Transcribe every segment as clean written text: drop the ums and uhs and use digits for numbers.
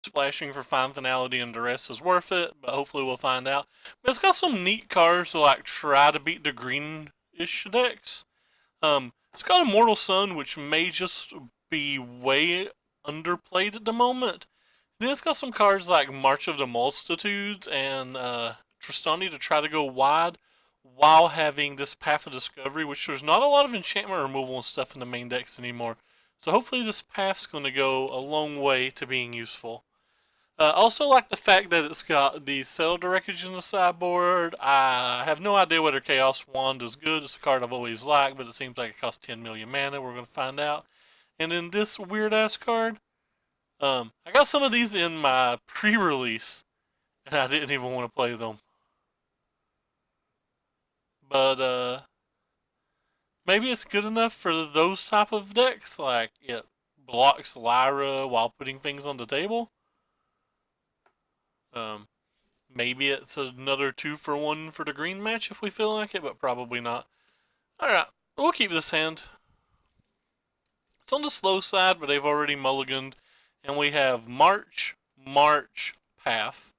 splashing for Fine Finality and Duress is worth it, but hopefully we'll find out. But it's got some neat cards to like try to beat the green-ish decks. It's got Immortal Sun, which may just be way underplayed at the moment. Then it's got some cards like March of the Multitudes and Tristani to try to go wide while having this Path of Discovery, which there's not a lot of enchantment removal and stuff in the main decks anymore. So hopefully this path's going to go a long way to being useful. Also like the fact that it's got the Settle the Wreckage in the sideboard. I have no idea whether Chaos Wand is good. It's a card I've always liked, but it seems like it costs 10 million mana. We're going to find out. And then this weird ass card. I got some of these in my pre-release, and I didn't even want to play them. But maybe it's good enough for those type of decks. Like it blocks Lyra while putting things on the table. Um, maybe it's another 2-for-1 for the green match if we feel like it, but probably not. Alright, we'll keep this hand. It's on the slow side, but they've already mulliganed. And we have March, Path,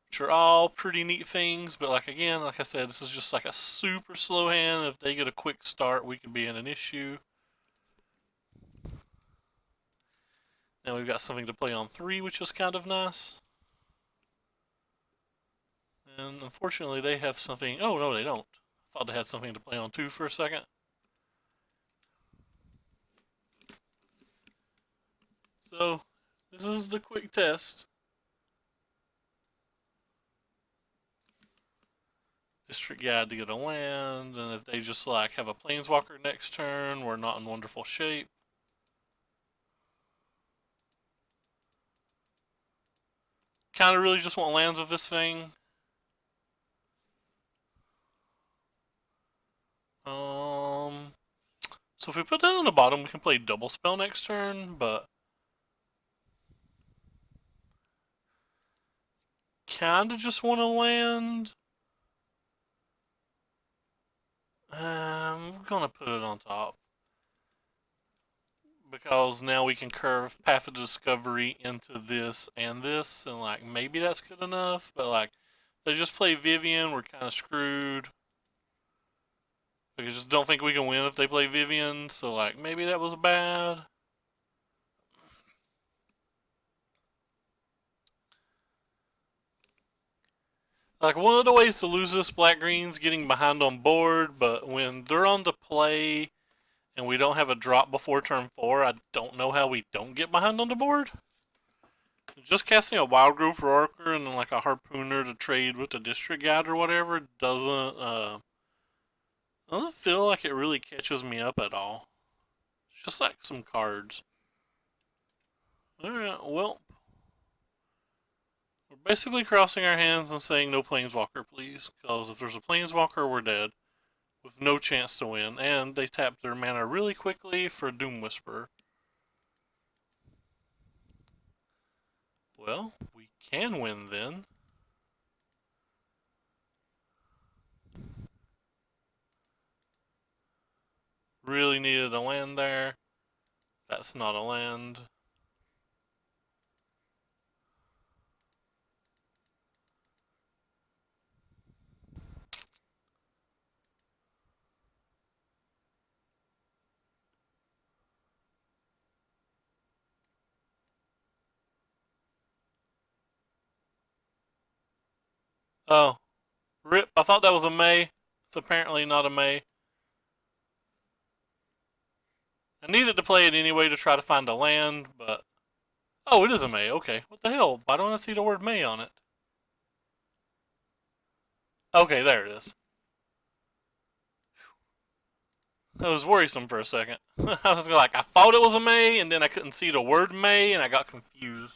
which are all pretty neat things, but like again, like I said, this is just like a super slow hand. If they get a quick start, we could be in an issue. Now we've got something to play on 3, which is kind of nice. And unfortunately, they have something. Oh, no, they don't. I thought they had something to play on 2 for a second. So, this is the quick test. District Guide to get a land, and if they just like have a Planeswalker next turn, we're not in wonderful shape. Kind of really just want lands with this thing. So if we put that on the bottom, we can play Double Spell next turn, but kind of just want to land. We're gonna put it on top because now we can curve Path of Discovery into this, and like maybe that's good enough. But like, they just play Vivian, we're kind of screwed. I just don't think we can win if they play Vivian, so like maybe that was bad. Like one of the ways to lose this black green's getting behind on board, but when they're on the play and we don't have a drop before turn 4, I don't know how we don't get behind on the board. Just casting a Wild Growth Roarker and then like a Harpooner to trade with the District Guide or whatever doesn't feel like it really catches me up at all. It's just like some cards. Alright, well. We're basically crossing our hands and saying no Planeswalker, please. Because if there's a Planeswalker, we're dead. With no chance to win. And they tap their mana really quickly for Doom Whisperer. Well, we can win then. Really needed a land there. That's not a land. Oh, rip. I thought that was a May. It's apparently not a May. I needed to play it anyway to try to find a land, but... Oh, it is a May. Okay. What the hell? Why don't I see the word May on it? Okay, there it is. That was worrisome for a second. I was like, I thought it was a May, and then I couldn't see the word May, and I got confused.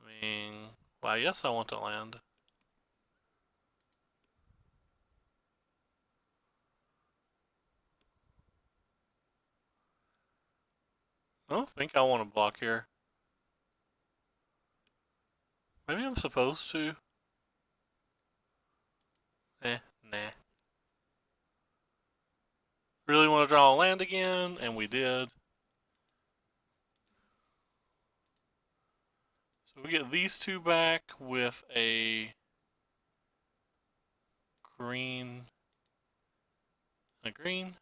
I mean, well, yes, I want to land. I don't think I want to block here. Maybe I'm supposed to. Nah. Really want to draw a land again, and we did. So we get these two back with a green and a green.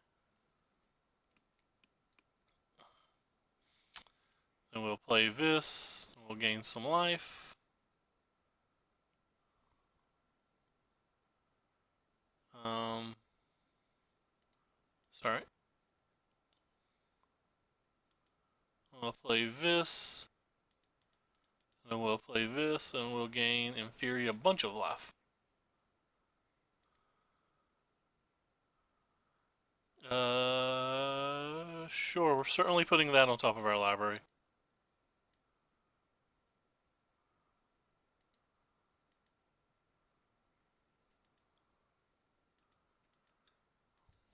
Then we'll play this. We'll gain some life. Sorry. We'll play this. Then we'll play this, and we'll gain, in theory, a bunch of life. Sure, we're certainly putting that on top of our library.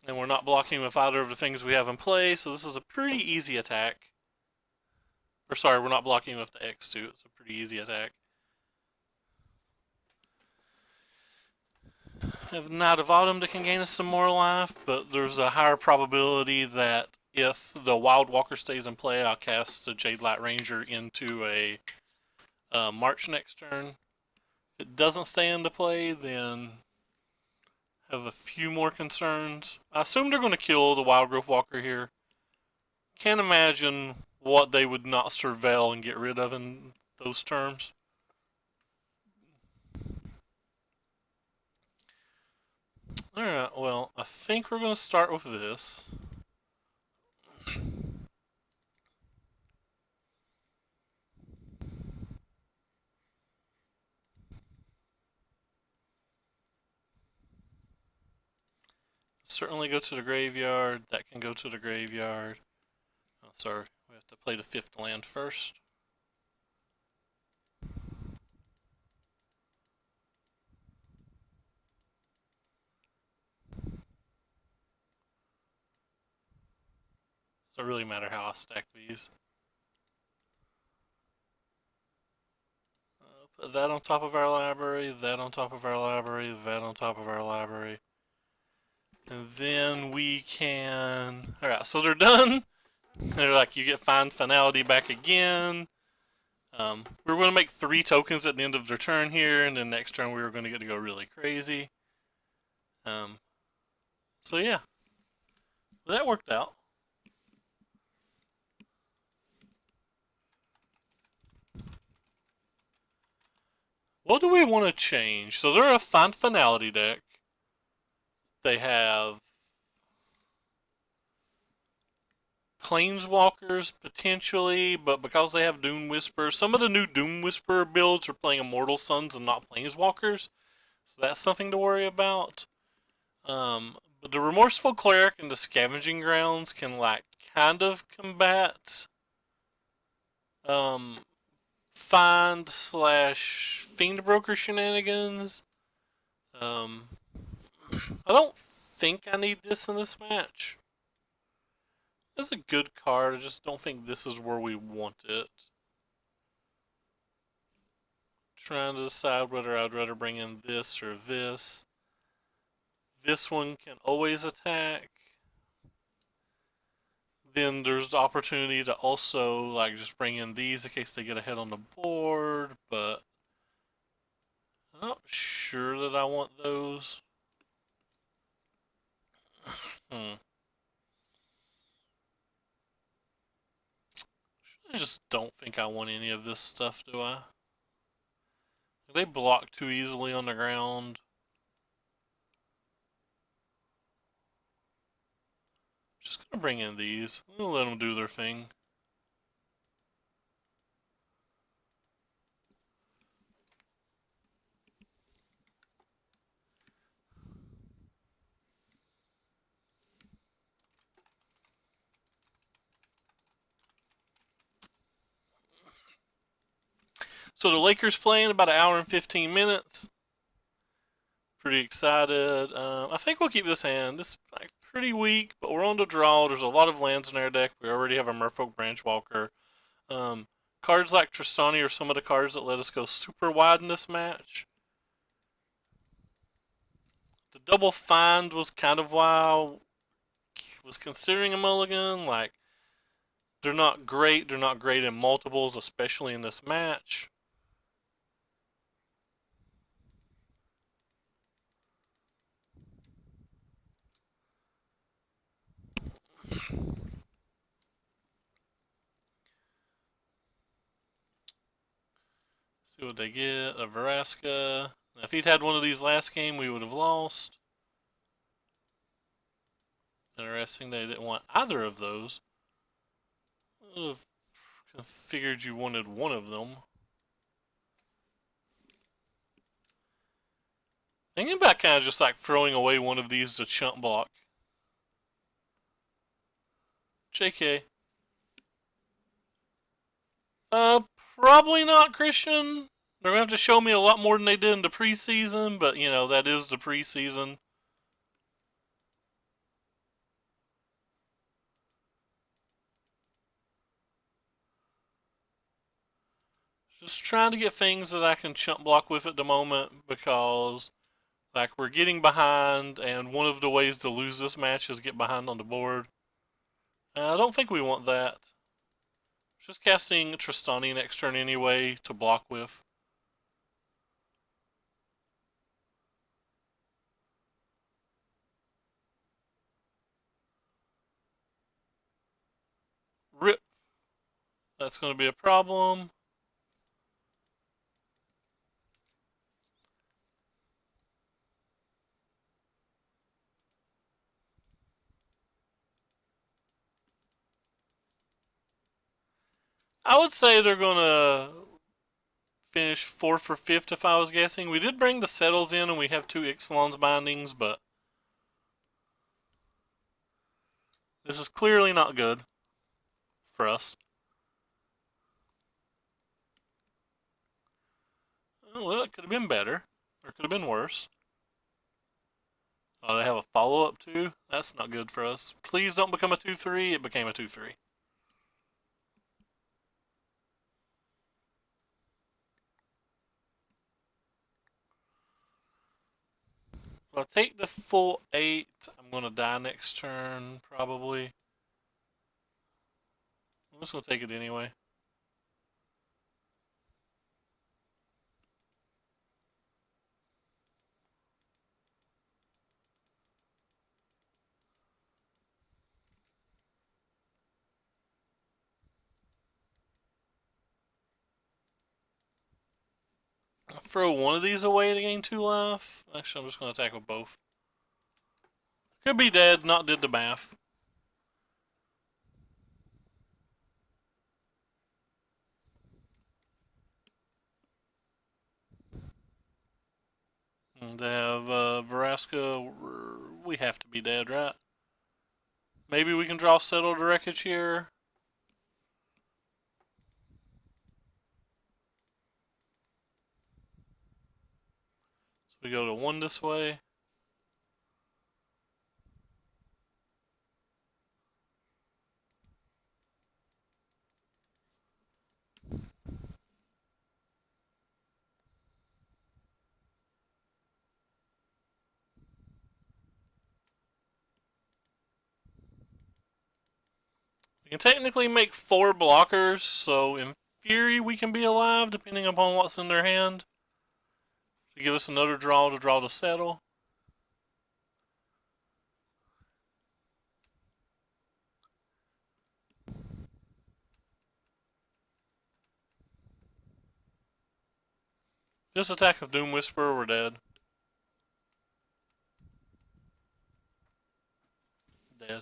And we're not blocking with either of the things we have in play, so this is a pretty easy attack. Or sorry, we're not blocking with the X2, it's a pretty easy attack. I have Knight of Autumn that can gain us some more life, but there's a higher probability that if the Wild Walker stays in play, I'll cast the Jade Light Ranger into a March next turn. If it doesn't stay into play, then I have a few more concerns. I assume they're going to kill the Wild Growth Walker here. Can't imagine what they would not surveil and get rid of in those terms. Alright, well, I think we're going to start with this. Certainly go to the graveyard. That can go to the graveyard. Oh, sorry, we have to play the 5th land first. Doesn't really matter how I stack these. Put that on top of our library, that on top of our library, that on top of our library. And then we can... Alright, so they're done. They're like, you get Find Finality back again. We were going to make 3 tokens at the end of their turn here, and then next turn we were going to get to go really crazy. So yeah, that worked out. What do we want to change? So they're a Find Finality deck. They have Planeswalkers potentially, but because they have Doom Whisper, some of the new Doom Whisper builds are playing Immortal Suns and not Planeswalkers. So that's something to worry about. But the Remorseful Cleric and the Scavenging Grounds can like kind of combat Find / Fiend Broker shenanigans. I don't think I need this in this match. It's a good card, I just don't think this is where we want it. Trying to decide whether I'd rather bring in this or this. This one can always attack. Then there's the opportunity to also like just bring in these in case they get ahead on the board, but I'm not sure that I want those. I just don't think I want any of this stuff, do I? They block too easily on the ground. Just gonna bring in these. I'm gonna let them do their thing. So the Lakers play in about an hour and 15 minutes. Pretty excited. I think we'll keep this hand. This is like pretty weak, but we're on the draw. There's a lot of lands in our deck. We already have a Merfolk Branchwalker. Cards like Tristani are some of the cards that let us go super wide in this match. The double find was kind of why I was considering a mulligan. Like, they're not great. They're not great in multiples, especially in this match. See what they get. A Vraska. If he'd had one of these last game, we would have lost. Interesting, they didn't want either of those. I would have figured you wanted one of them. Thinking about kind of just like throwing away one of these to chump block. JK. Probably not, Christian. They're going to have to show me a lot more than they did in the preseason, but, you know, that is the preseason. Just trying to get things that I can chump block with at the moment because, like, we're getting behind, and one of the ways to lose this match is get behind on the board. I don't think we want that. Just casting Tristani next turn anyway to block with. Rip. That's going to be a problem. I would say they're going to finish 4th or 5th if I was guessing. We did bring the settles in and we have 2 Ixalan's bindings, but this is clearly not good for us. Oh, well, it could have been better, or it could have been worse. Oh, they have a follow-up too? That's not good for us. Please don't become a 2-3. It became a 2-3. If I take the full 8, I'm going to die next turn, probably. I'm just going to take it anyway. I'll throw one of these away to gain 2 life. Actually, I'm just going to attack with both. Could be dead, not did the math. And they have Vraska. We have to be dead, right? Maybe we can draw Settle the Wreckage here. So we go to 1 this way. We can technically make 4 blockers, so in theory we can be alive depending upon what's in their hand. To give us another draw to draw to Settle. This attack of Doom Whisperer, we're dead. Dead.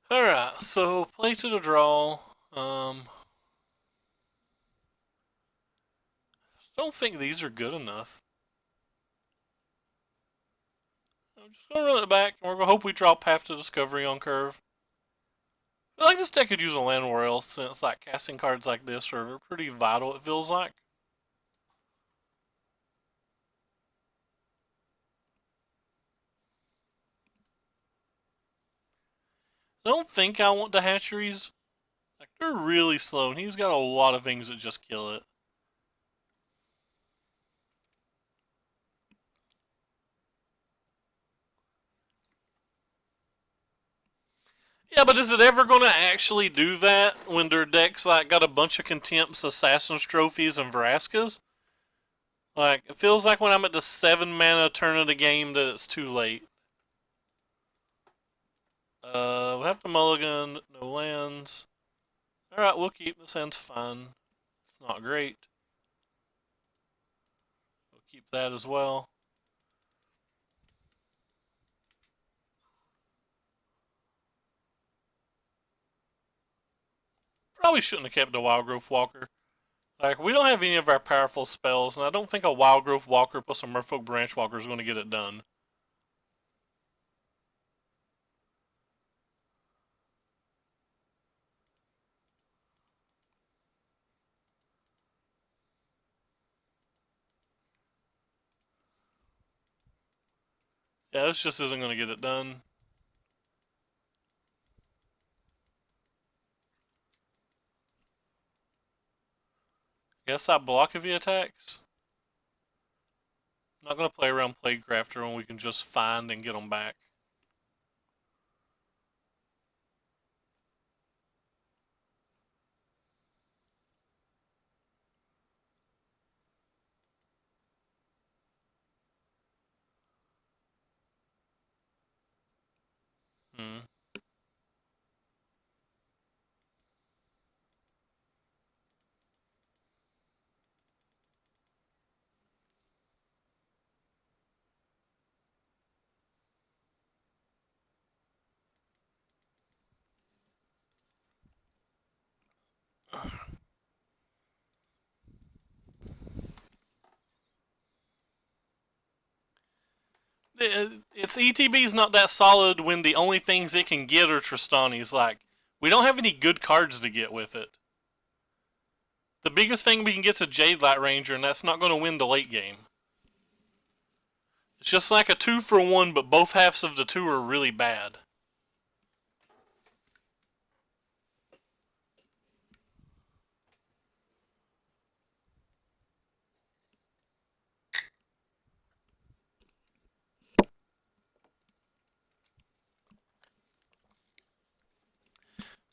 Alright, so play to the draw. Don't think these are good enough. I'm just gonna run it back, and we're gonna hope we draw Path to Discovery on curve. I feel like this deck could use a land royal since like casting cards like this are pretty vital. It feels like. I don't think I want the hatcheries. Like they're really slow, and he's got a lot of things that just kill it. Yeah, but is it ever going to actually do that when their deck's like got a bunch of Contempts, Assassin's Trophies, and Vraskas? Like, it feels like when I'm at the 7 mana turn of the game that it's too late. We have to mulligan, no lands. Alright, we'll keep. This hand's fine. Not great. We'll keep that as well. Probably shouldn't have kept the Wildgrowth Walker. Like, we don't have any of our powerful spells, and I don't think a Wildgrowth Walker plus a Merfolk Branch Walker is going to get it done. Yeah, this just isn't going to get it done. Guess I block if he attacks. I'm not going to play around Plaguecrafter when we can just find and get them back. Hmm. Its ETB's not that solid when the only things it can get are Tristani's. Like, we don't have any good cards to get with it. The biggest thing we can get is a Jade Light Ranger, and that's not going to win the late game. It's just like a 2-for-1, but both halves of the two are really bad.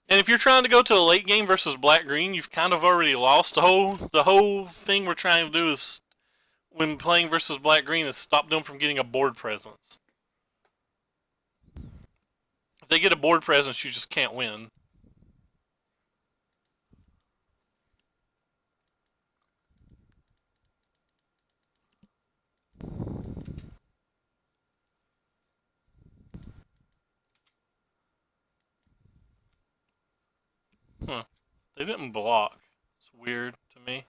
And if you're trying to go to a late game versus black green, you've kind of already lost. The whole thing we're trying to do is when playing versus black green is stop them from getting a board presence. If they get a board presence, you just can't win. Huh. They didn't block. It's weird to me.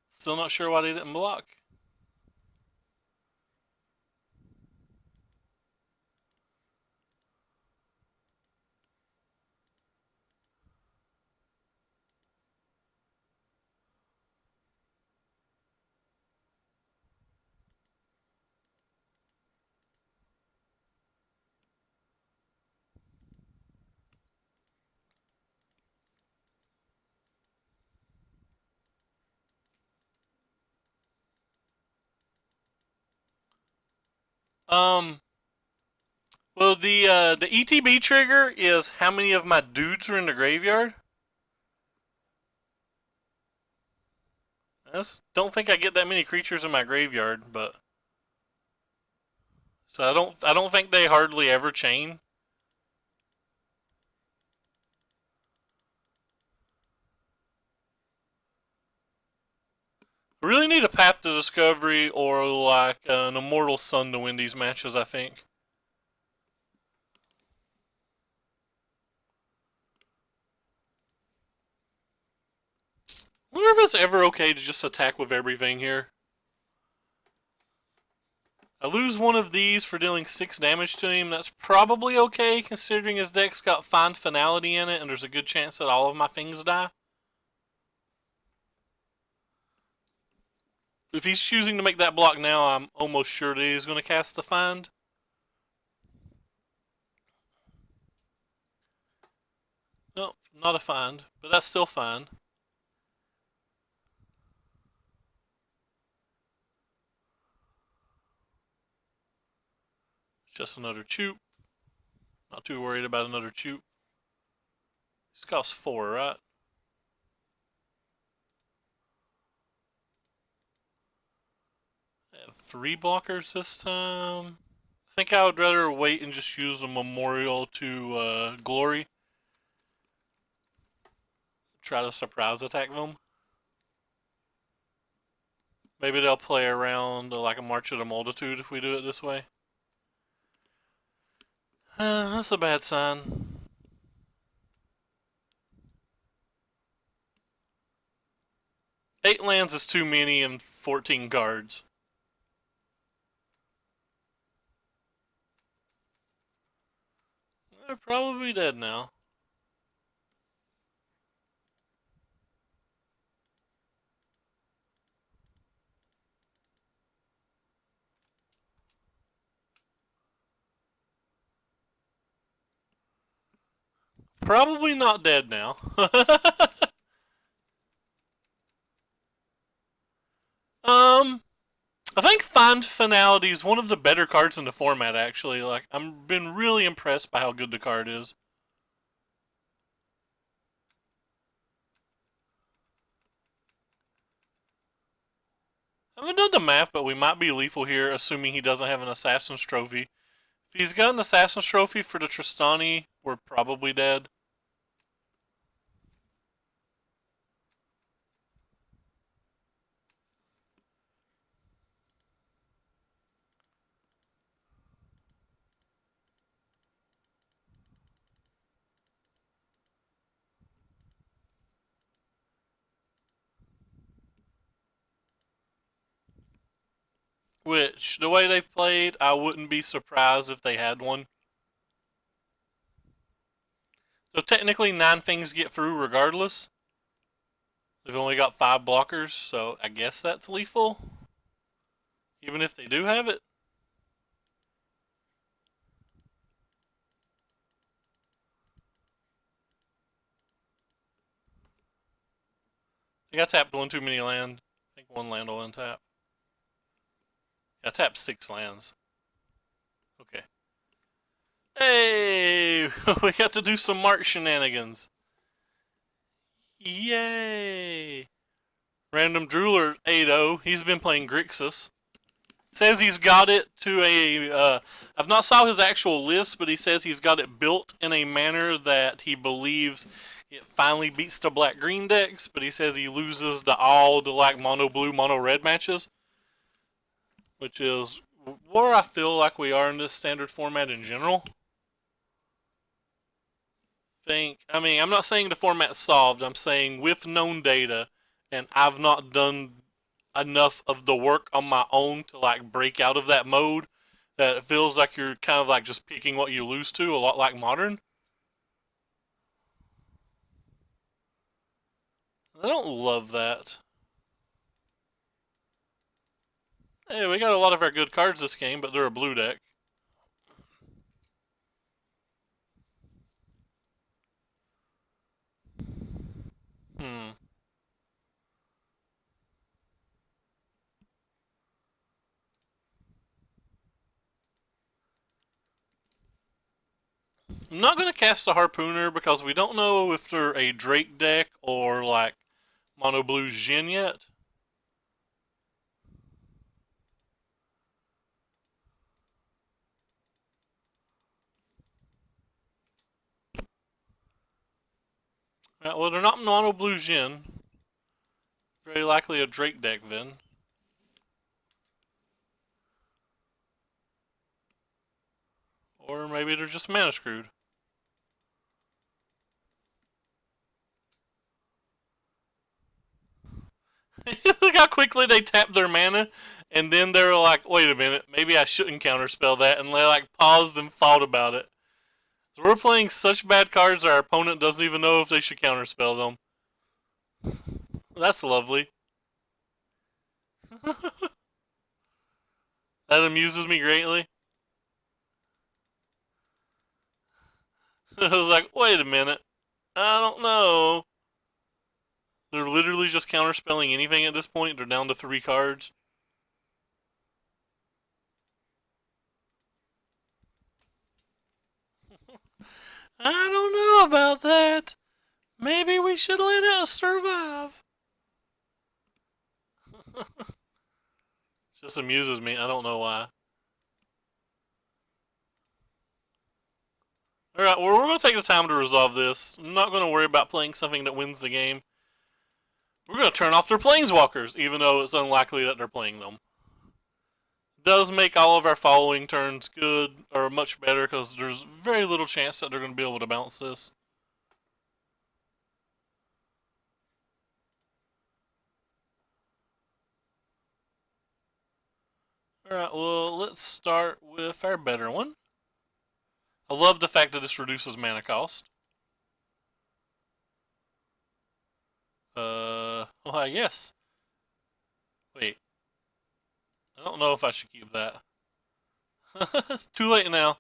Still not sure why they didn't block. Um, well, the ETB trigger is how many of my dudes are in the graveyard. Don't think I get that many creatures in my graveyard, but so I don't think they hardly ever chain. I really need a Path to Discovery or like an Immortal Sun to win these matches, I think. wonder if it's ever okay to just attack with everything here. I lose one of these for dealing 6 damage to him. That's probably okay, considering his deck's got Find Finality in it, and there's a good chance that all of my things die. If he's choosing to make that block now, I'm almost sure that he's going to cast the Find. Nope, not a Find, but that's still fine. Just another Choop. Not too worried about another Choop. This costs 4, right? I have 3 blockers this time. I think I would rather wait and just use a Memorial to Glory. Try to surprise attack them. Maybe they'll play around like a March of the Multitude if we do it this way. That's a bad sign. Eight lands is too many and 14 cards. They're probably dead now. Probably not dead now. I think Find Finality is one of the better cards in the format, actually. Like, I've been really impressed by how good the card is. I haven't done the math, but we might be lethal here, assuming he doesn't have an Assassin's Trophy. If he's got an Assassin's Trophy for the Tristani, we're probably dead. Which, the way they've played, I wouldn't be surprised if they had one. So technically 9 things get through regardless. They've only got 5 blockers, so I guess that's lethal. Even if they do have it. I think I tapped one too many land. I think 1 land will untap. I tapped 6 lands. Okay. Hey! We got to do some March shenanigans. Yay! Random Drooler 8-0. He's been playing Grixis. Says he's got it to a... I've not saw his actual list, but he says he's got it built in a manner that he believes it finally beats the black-green decks, but he says he loses to all the like mono-blue, mono-red matches. Which is where I feel like we are in this standard format in general. I mean, I'm not saying the format's solved. I'm saying with known data, and I've not done enough of the work on my own to like break out of that mode, that it feels like you're kind of like just picking what you lose to, a lot like Modern. I don't love that. Hey, we got a lot of our good cards this game, but they're a blue deck. Hmm. I'm not going to cast a Harpooner because we don't know if they're a Drake deck or like Mono Blue Jin yet. Well, they're not Mono Blue Jin. Very likely a Drake deck then. Or maybe they're just mana screwed. Look how quickly they tapped their mana, and then they were like, wait a minute, maybe I shouldn't counterspell that, and they like paused and thought about it. So we're playing such bad cards our opponent doesn't even know if they should counterspell them. That's lovely. That amuses me greatly. I was like, wait a minute. I don't know. They're literally just counterspelling anything at this point. They're down to 3 cards. I don't know about that. Maybe we should let it survive. It just amuses me. I don't know why. Alright, well, we're going to take the time to resolve this. I'm not going to worry about playing something that wins the game. We're going to turn off their planeswalkers, even though it's unlikely that they're playing them. It does make all of our following turns good, or much better, because there's very little chance that they're going to be able to bounce this. Alright, well, let's start with our better one. I love the fact that this reduces mana cost. Why, yes. Wait. I don't know if I should keep that. It's too late now.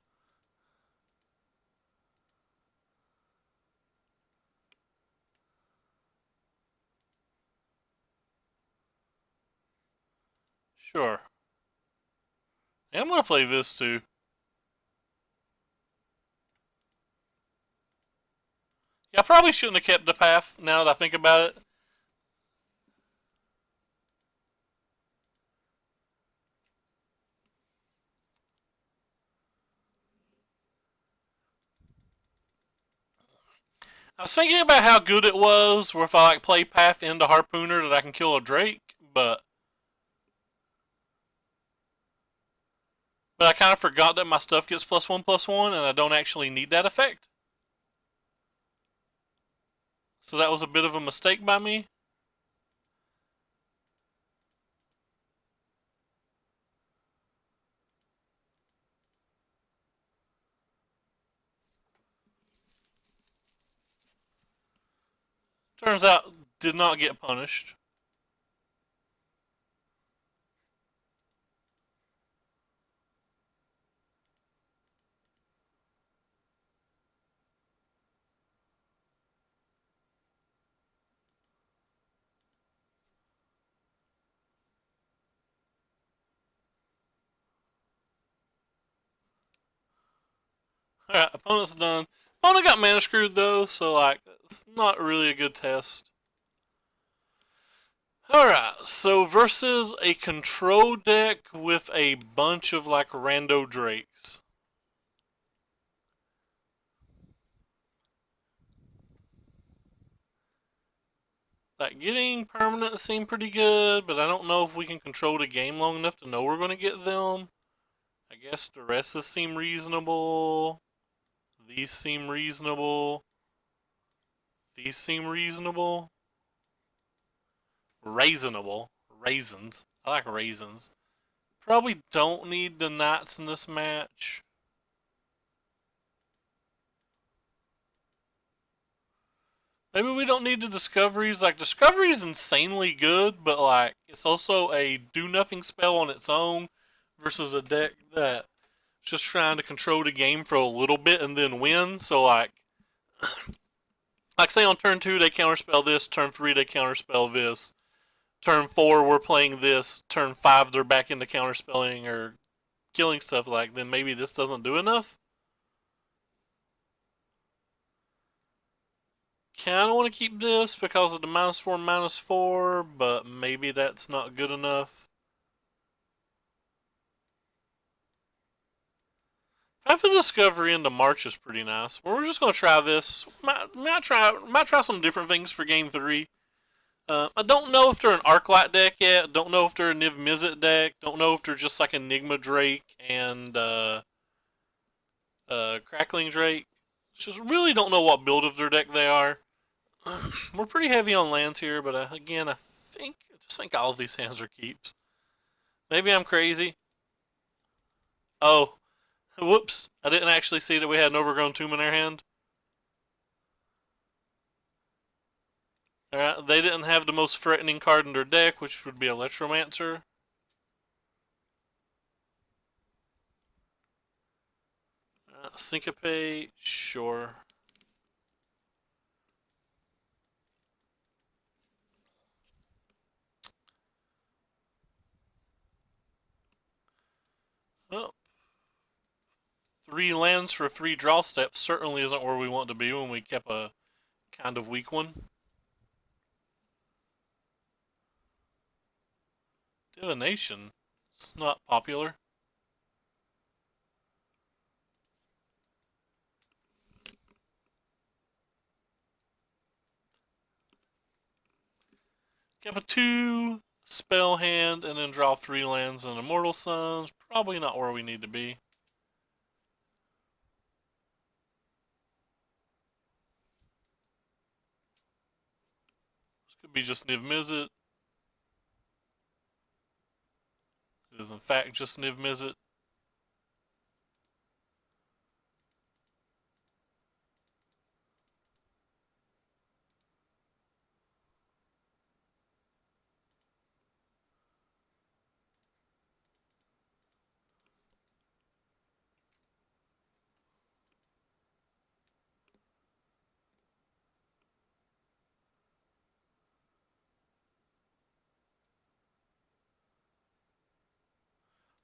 Sure. Yeah, I'm gonna play this too. Yeah, I probably shouldn't have kept the path now that I think about it. I was thinking about how good it was where if I like play path into Harpooner that I can kill a Drake, but I kind of forgot that my stuff gets +1/+1 and I don't actually need that effect. So that was a bit of a mistake by me. Turns out, did not get punished. Alright, opponent's done. Opponent got mana screwed though, so like, it's not really a good test. Alright, so versus a control deck with a bunch of like rando drakes. Like, getting permanents seem pretty good, but I don't know if we can control the game long enough to know we're going to get them. I guess Duresses seem reasonable. These seem reasonable. These seem reasonable. Raisinable. Raisins. I like raisins. Probably don't need the knights in this match. Maybe we don't need the discoveries. Like, discovery is insanely good, but like, it's also a do-nothing spell on its own versus a deck that just trying to control the game for a little bit and then win. So like say on turn 2 they counterspell this, turn 3 they counterspell this, turn 4 we're playing this, turn 5 they're back into counterspelling or killing stuff. Like, then maybe this doesn't do enough. Kinda want to keep this because of the -4/-4, but maybe that's not good enough. Path of Discovery into March is pretty nice. We're just gonna try this. Might try some different things for game 3. I don't know if they're an Arclight deck yet. Don't know if they're a Niv Mizzet deck. Don't know if they're just like Enigma Drake and Crackling Drake. Just really don't know what build of their deck they are. We're pretty heavy on lands here, but again, I think all of these hands are keeps. Maybe I'm crazy. Oh, whoops! I didn't actually see that we had an overgrown tomb in our hand. Alright, they didn't have the most threatening card in their deck, which would be Electromancer. Syncopate, sure. Well, 3 lands for 3 draw steps certainly isn't where we want to be when we kept a kind of weak one. Divination. It's not popular. Kept a 2 spell hand and then draw 3 lands and Immortal Suns. Probably not where we need to be. This could be just Niv Mizzet. It is in fact just Niv Mizzet.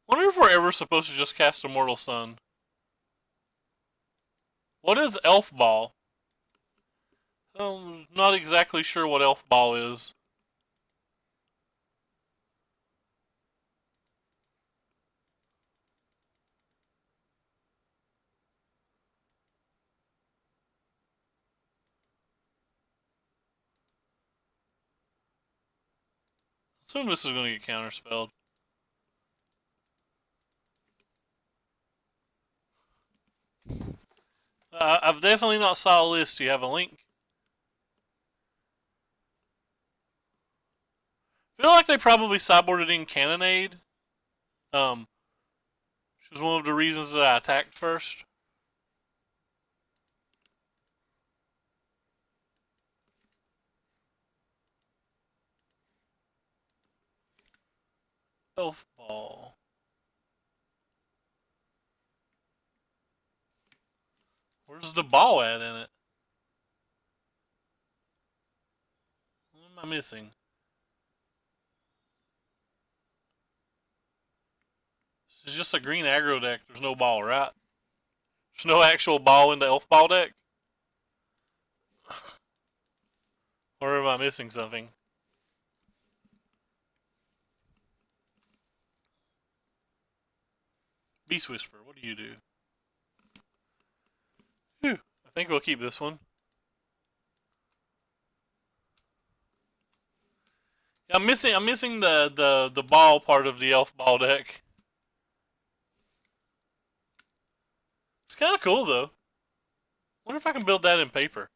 Wonder if we're ever supposed to just cast Immortal Sun. What is Elf Ball? I'm not exactly sure what Elf Ball is. Assume this is going to get counterspelled. I've definitely not saw a list. Do you have a link? Feel like they probably sideboarded in Cannonade. Which was one of the reasons that I attacked first. Elf Ball. Where's the ball at in it? What am I missing? This is just a green aggro deck. There's no ball, right? There's no actual ball in the Elf Ball deck? Or am I missing something? Beast Whisper, what do you do? Whew, I think we'll keep this one. Yeah, I'm missing the ball part of the Elf Ball deck. It's kind of cool though. Wonder if I can build that in paper.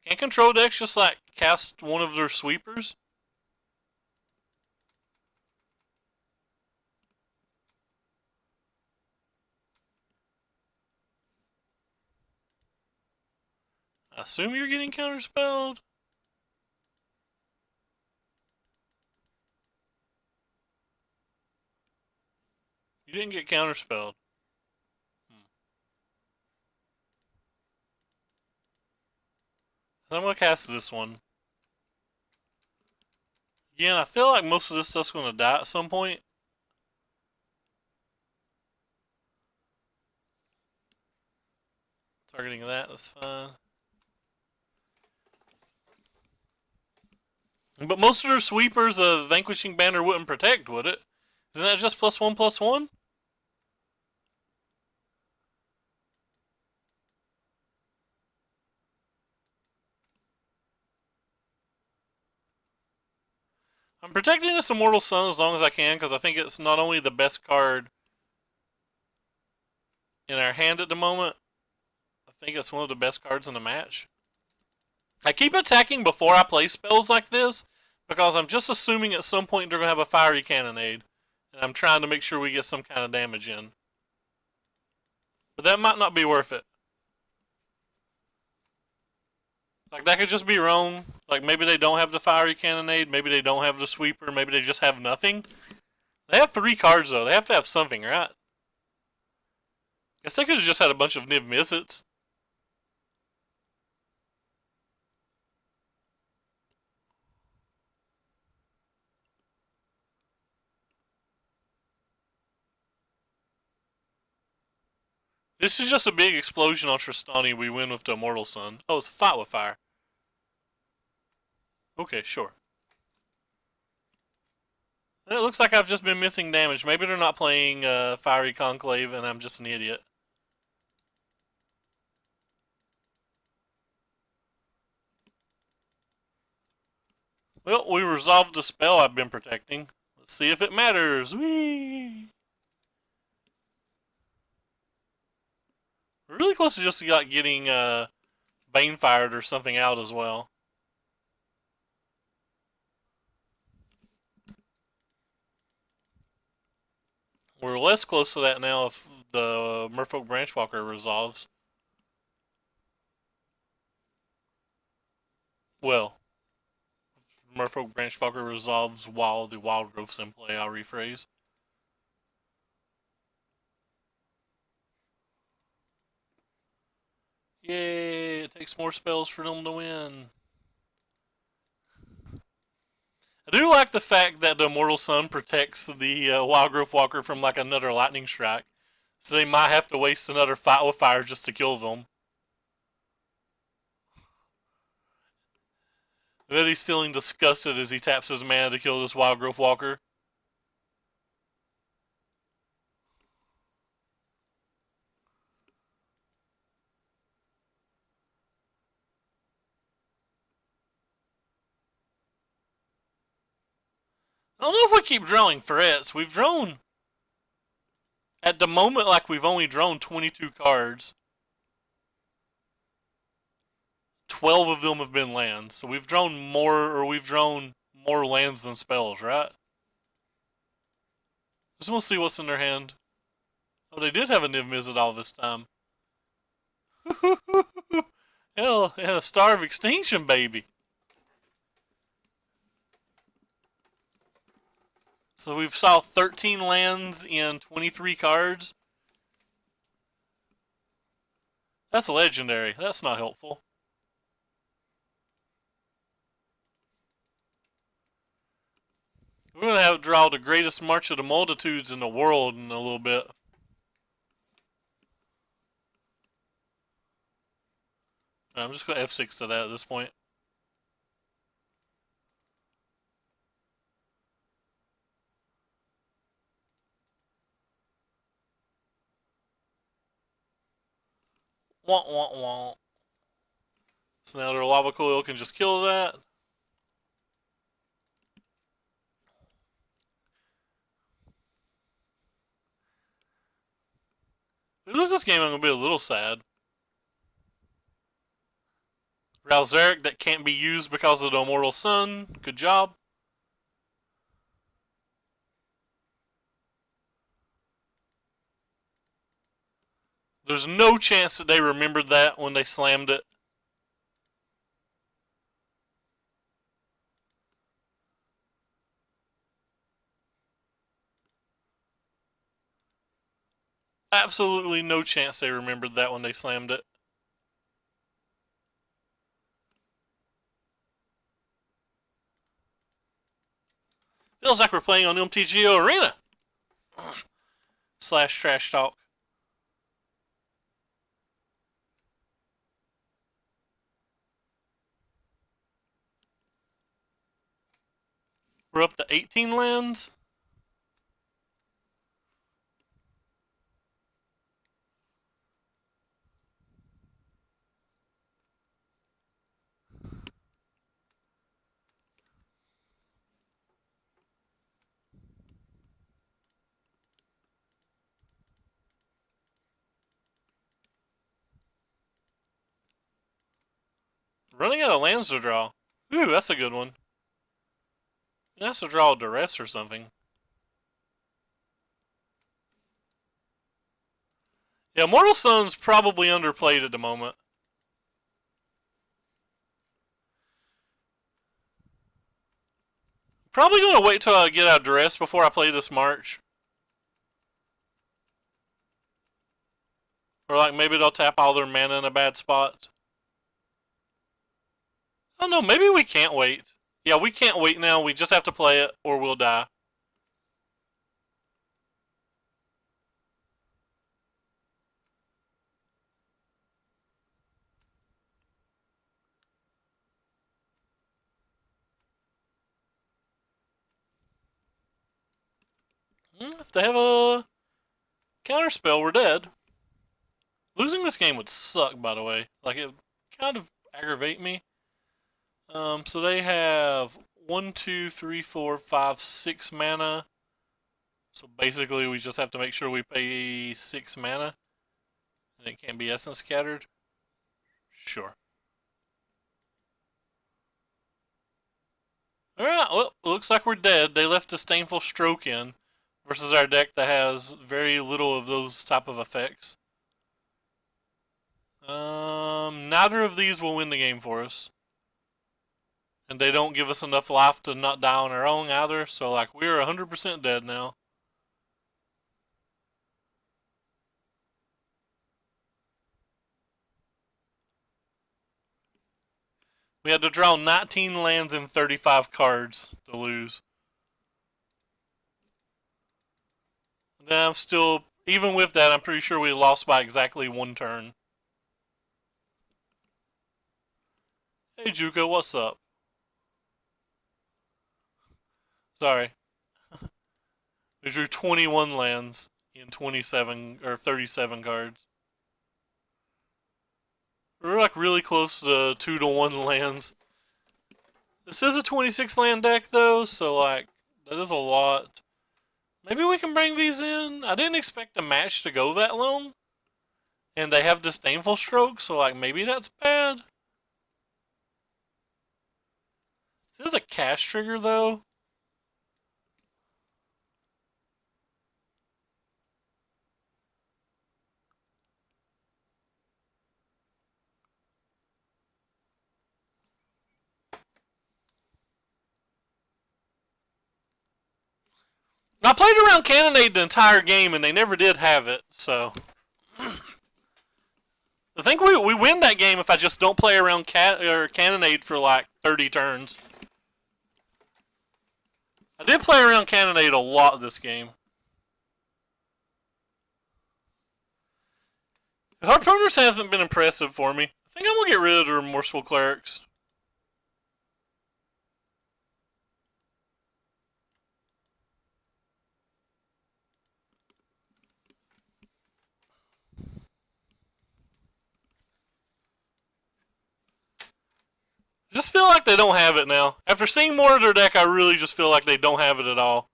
Can control decks just like cast one of their sweepers? I assume you're getting counterspelled. You didn't get counterspelled. So I'm gonna cast this one. Again, I feel like most of this stuff's gonna die at some point. Targeting that's fine. But most of their sweepers of Vanquishing Banner wouldn't protect, would it? Isn't that just +1/+1? I'm protecting this Immortal Sun as long as I can because I think it's not only the best card in our hand at the moment, I think it's one of the best cards in the match. I keep attacking before I play spells like this because I'm just assuming at some point they're going to have a Fiery Cannonade. And I'm trying to make sure we get some kind of damage in. But that might not be worth it. Like, that could just be wrong. Like, maybe they don't have the Fiery Cannonade, maybe they don't have the Sweeper, maybe they just have nothing. They have 3 cards, though. They have to have something, right? Guess they could have just had a bunch of Niv Mizzets. This is just a big explosion on Tristani. We win with the Immortal Sun. Oh, it's a fight with fire. Okay, sure. It looks like I've just been missing damage. Maybe they're not playing Fiery Conclave and I'm just an idiot. Well, we resolved the spell I've been protecting. Let's see if it matters. Whee! We're really close to just like getting Banefired or something out as well. We're less close to that now if the Merfolk Branchwalker resolves. Well, Merfolk Branchwalker resolves while the Wild Growth's in play, I'll rephrase. Yay, it takes more spells for them to win. I do like the fact that the Immortal Sun protects the Wild Growth Walker from like another lightning strike. So they might have to waste another fight with fire just to kill them. I bet he's feeling disgusted as he taps his mana to kill this Wild Growth Walker. I don't know if we keep drawing threats. We've drawn, at the moment, like we've only drawn 22 cards. 12 of them have been lands. So we've drawn more lands than spells, right? Just want to see what's in their hand. Oh, they did have a Niv Mizzet all this time. Hell, and a Star of Extinction, baby. So we've saw 13 lands in 23 cards. That's legendary. That's not helpful. We're going to have to draw the greatest March of the Multitudes in the world in a little bit. I'm just going to F6 to that at this point. Wah, wah, wah. So now their Lava Coil can just kill that. If we lose this game, I'm going to be a little sad. Ralzeric that can't be used because of the Immortal Sun. Good job. There's no chance that they remembered that when they slammed it. Absolutely no chance they remembered that when they slammed it. Feels like we're playing on MTGO Arena. / Trash Talk. We're up to 18 lands. Running out of lands to draw. Ooh, that's a good one. It has to draw a duress or something. Yeah, Mortal Sun's probably underplayed at the moment. Probably gonna wait till I get out of duress before I play this March. Or like maybe they'll tap all their mana in a bad spot. I don't know, maybe we can't wait. Yeah, we can't wait now. We just have to play it or we'll die. If they have a counterspell, we're dead. Losing this game would suck, by the way. Like, it would kind of aggravate me. So they have 1, 2, 3, 4, 5, 6 mana. So basically, we just have to make sure we pay 6 mana. And it can't be Essence Scattered. Sure. Alright, well, looks like we're dead. They left Disdainful Stroke in. Versus our deck that has very little of those type of effects. Neither of these will win the game for us. And they don't give us enough life to not die on our own either, so like we're 100% dead now. We had to draw 19 lands and 35 cards to lose. And I'm still, even with that, I'm pretty sure we lost by exactly 1 turn. Hey Juka, what's up? Sorry. We drew 21 lands in 27 or 37 cards. We're like really close to 2-to-1 lands. This is a 26 land deck though, so like that is a lot. Maybe we can bring these in. I didn't expect a match to go that long. And they have Disdainful Stroke, so like maybe that's bad. This is a cast trigger though. I played around Cannonade the entire game and they never did have it, so. I think we win that game if I just don't play around Cannonade for like 30 turns. I did play around Cannonade a lot this game. The Harpooners haven't been impressive for me. I think I'm going to get rid of the Remorseful Clerics. I just feel like they don't have it now. After seeing more of their deck, I really just feel like they don't have it at all.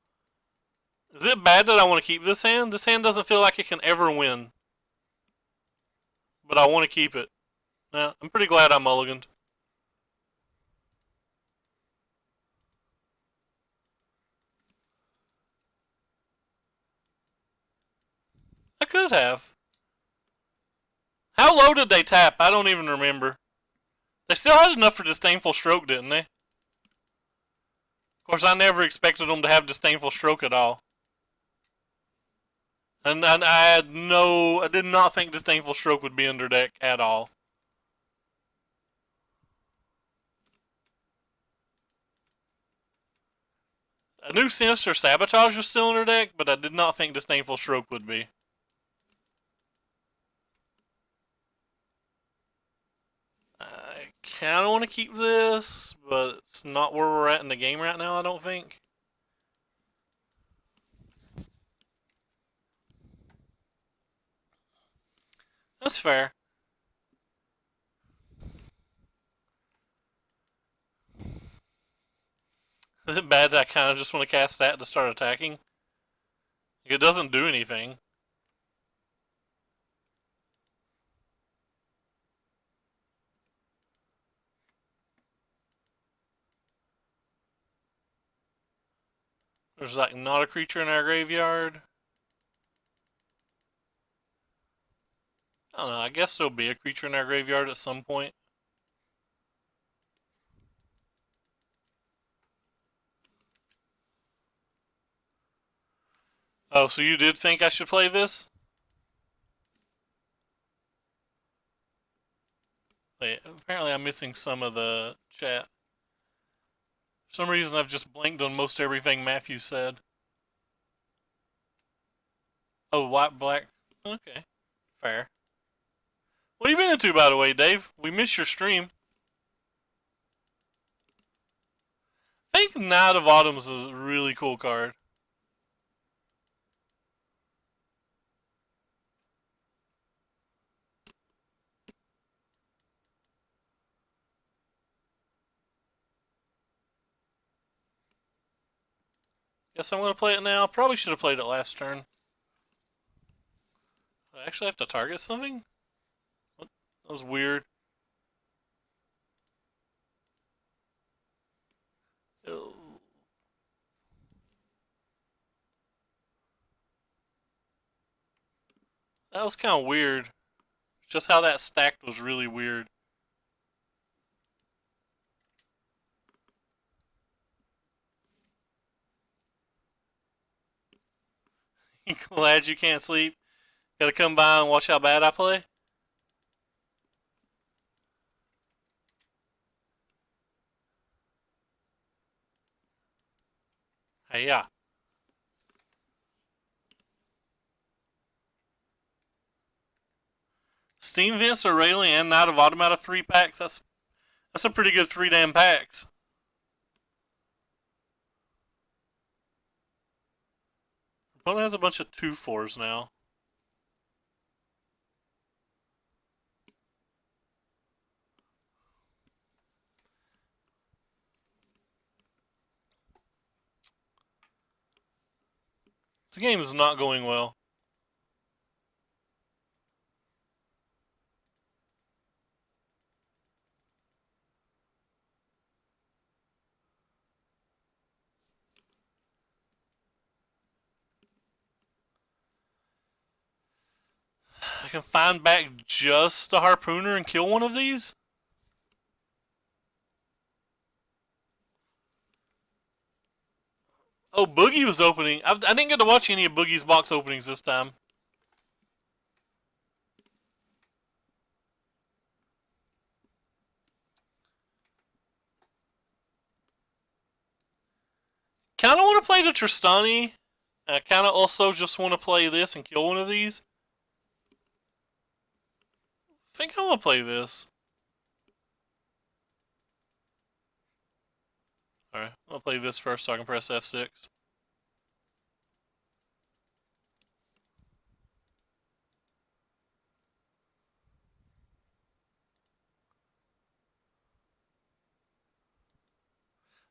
Is it bad that I want to keep this hand? This hand doesn't feel like it can ever win. But I want to keep it. Nah, I'm pretty glad I mulliganed. I could have. How low did they tap? I don't even remember. They still had enough for Disdainful Stroke, didn't they? Of course, I never expected them to have Disdainful Stroke at all. And I did not think Disdainful Stroke would be under deck at all. I knew Sinister Sabotage was still under deck, but I did not think Disdainful Stroke would be. I kind of want to keep this, but it's not where we're at in the game right now, I don't think. That's fair. Is it bad that I kind of just want to cast that to start attacking? It doesn't do anything. There's like not a creature in our graveyard. I don't know, I guess there'll be a creature in our graveyard at some point. Oh, so you did think I should play this? Wait, apparently I'm missing some of the chat. For some reason I've just blanked on most everything Matthew said. Oh, white, black. Okay, fair. What have you been into, by the way, Dave? We missed your stream. I think Knight of Autumn is a really cool card. Guess I'm going to play it now. Probably should have played it last turn. I actually have to target something? What? That was weird. Ew. That was kind of weird. Just how that stacked was really weird. Glad you can't sleep. Gotta come by and watch how bad I play? Hey, yeah. Steam Vince, Aurelian, and Knight of Autumn out of 3 packs. That's a pretty good 3 damn packs. Opponent has a bunch of 2/4s now. This game is not going well. I can find back just a Harpooner and kill one of these? Oh, Boogie was opening. I didn't get to watch any of Boogie's box openings this time. Kind of want to play the Tristani. I kind of also just want to play this and kill one of these. I think I want to play this. Alright, I'm going to play this first so I can press F6.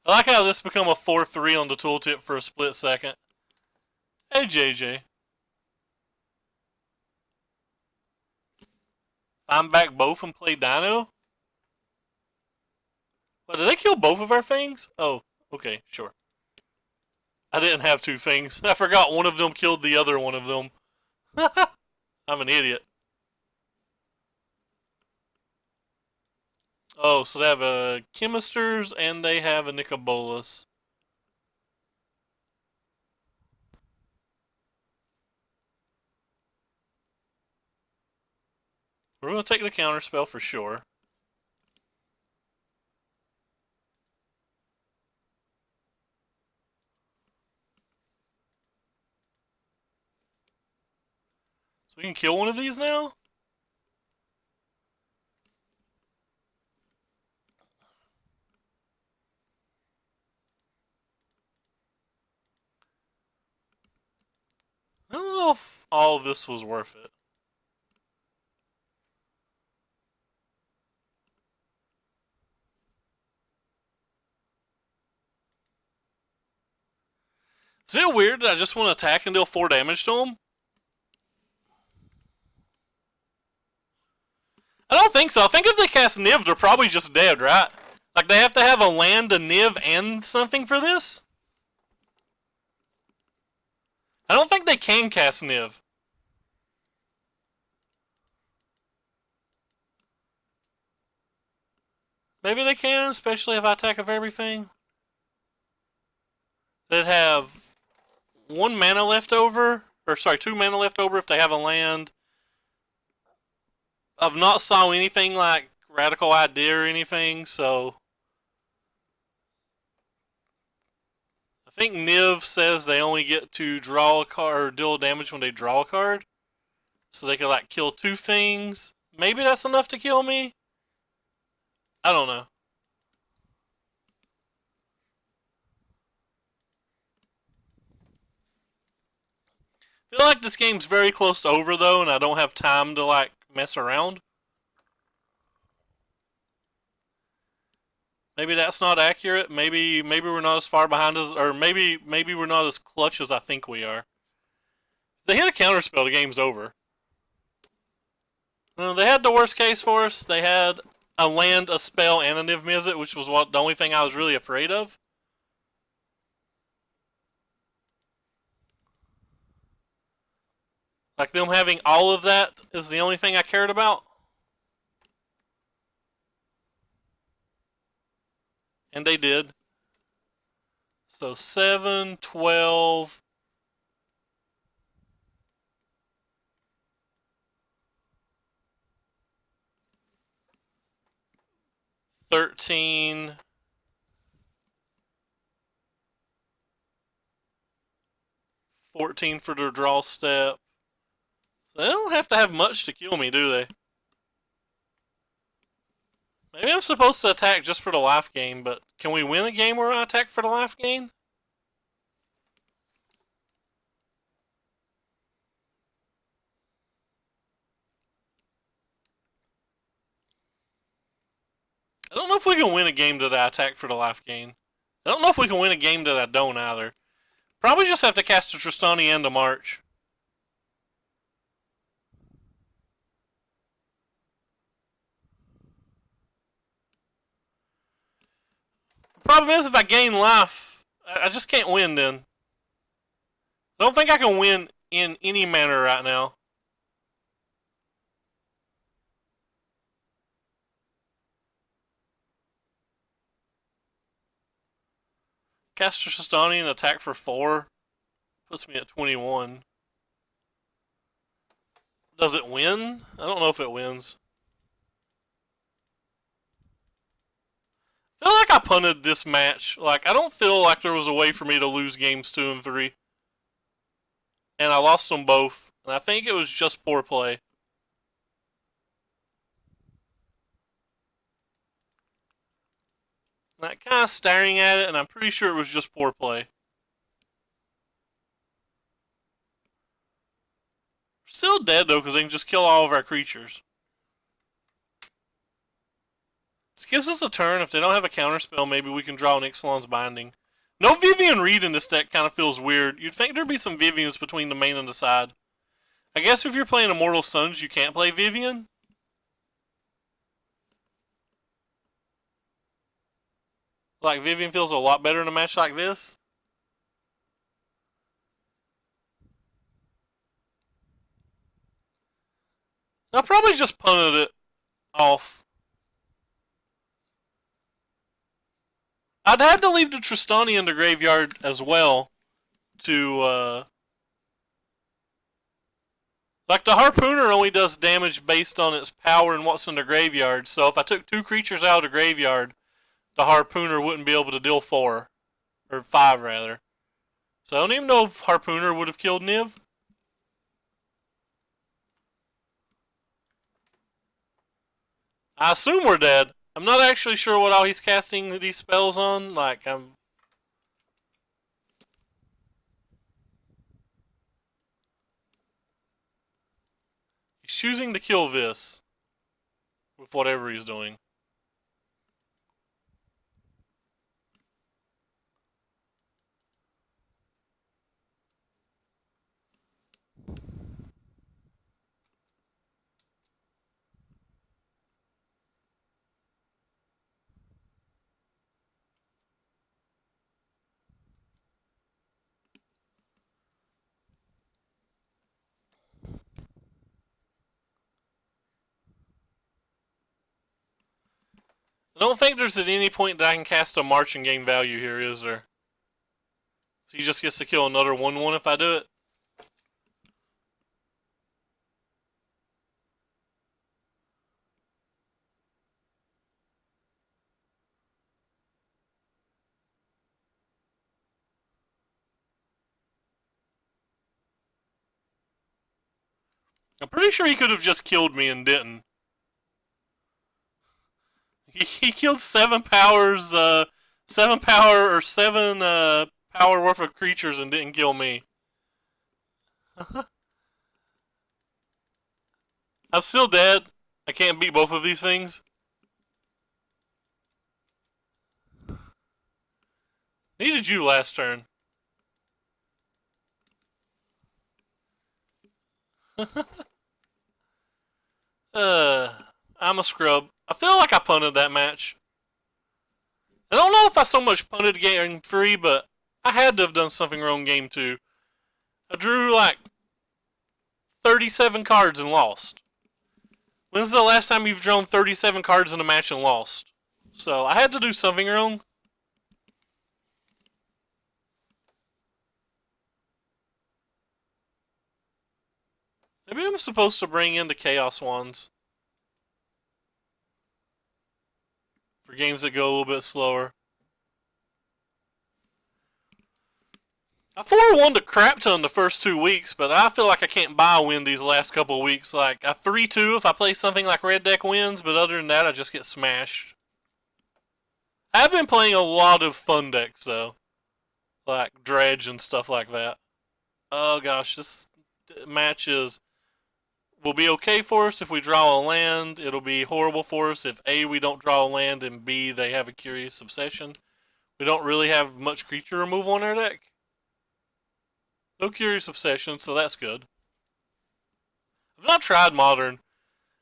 I like how this become a 4-3 on the tooltip for a split second. Hey, JJ. I'm back both and play Dino? What, did they kill both of our things? Oh, okay, sure. I didn't have 2 things. I forgot one of them killed the other one of them. I'm an idiot. Oh, so they have a Chemisters and they have a Nicobolus. We're going to take the counter spell for sure. So we can kill one of these now? I don't know if all of this was worth it. Is it weird that I just want to attack and deal 4 damage to them? I don't think so. I think if they cast Niv, they're probably just dead, right? Like, they have to have a land, a Niv, and something for this? I don't think they can cast Niv. Maybe they can, especially if I attack of everything. They'd have 1 mana left over, or sorry, 2 mana left over if they have a land. I've not saw anything like Radical Idea or anything, so I think Niv says they only get to draw a card or deal damage when they draw a card. So they could like kill 2 things. Maybe that's enough to kill me? I don't know. I feel like this game's very close to over though, and I don't have time to like mess around. Maybe that's not accurate. Maybe we're not as far behind as, or maybe we're not as clutch as I think we are. If they hit a counterspell, the game's over. They had the worst case for us. They had a land, a spell, and a Niv Mizzet, which was the only thing I was really afraid of. Like them having all of that is the only thing I cared about. And they did. So 7, 12, 13, 14 for their draw step. They don't have to have much to kill me, do they? Maybe I'm supposed to attack just for the life gain, but can we win a game where I attack for the life gain? I don't know if we can win a game that I attack for the life gain. I don't know if we can win a game that I don't either. Probably just have to cast a Tristani and a March. The problem is if I gain life, I just can't win then. I don't think I can win in any manner right now. Cast Tristani and attack for 4. Puts me at 21. Does it win? I don't know if it wins. I feel like I punted this match. Like, I don't feel like there was a way for me to lose games 2 and 3. And I lost them both. And I think it was just poor play. Like, kind of staring at it, and I'm pretty sure it was just poor play. Still dead, though, because they can just kill all of our creatures. This gives us a turn. If they don't have a counterspell, maybe we can draw an Ixalan's Binding. No Vivian Reed in this deck kind of feels weird. You'd think there'd be some Vivians between the main and the side. I guess if you're playing Immortal Suns, you can't play Vivian. Like, Vivian feels a lot better in a match like this. I probably just punted it off. I'd had to leave the Tristani in the graveyard as well to, like, the Harpooner only does damage based on its power and what's in the graveyard, so if I took 2 creatures out of the graveyard, the Harpooner wouldn't be able to deal 4. Or 5, rather. So I don't even know if Harpooner would have killed Niv. I assume we're dead. I'm not actually sure what all he's casting these spells on. Like, he's choosing to kill this with whatever he's doing. I don't think there's at any point that I can cast a March and gain value here, is there? So he just gets to kill another 1/1 if I do it? I'm pretty sure he could have just killed me and didn't. He killed 7 powers, 7 power or 7 power worth of creatures and didn't kill me. I'm still dead. I can't beat both of these things. Needed you last turn. I'm a scrub. I feel like I punted that match. I don't know if I so much punted game 3, but I had to have done something wrong game 2. I drew like 37 cards and lost. When's the last time you've drawn 37 cards in a match and lost? So I had to do something wrong. Maybe I'm supposed to bring in the Chaos Wands for games that go a little bit slower. I 4-1 to crap ton the first 2 weeks, but I feel like I can't buy a win these last couple of weeks. Like, I 3-2 if I play something like Red Deck wins, but other than that, I just get smashed. I've been playing a lot of fun decks, though. Like Dredge and stuff like that. Oh gosh, this match will be okay for us if we draw a land. It'll be horrible for us if A, we don't draw a land, and B, they have a Curious Obsession. We don't really have much creature removal on our deck. No Curious Obsession, so that's good. I've not tried Modern,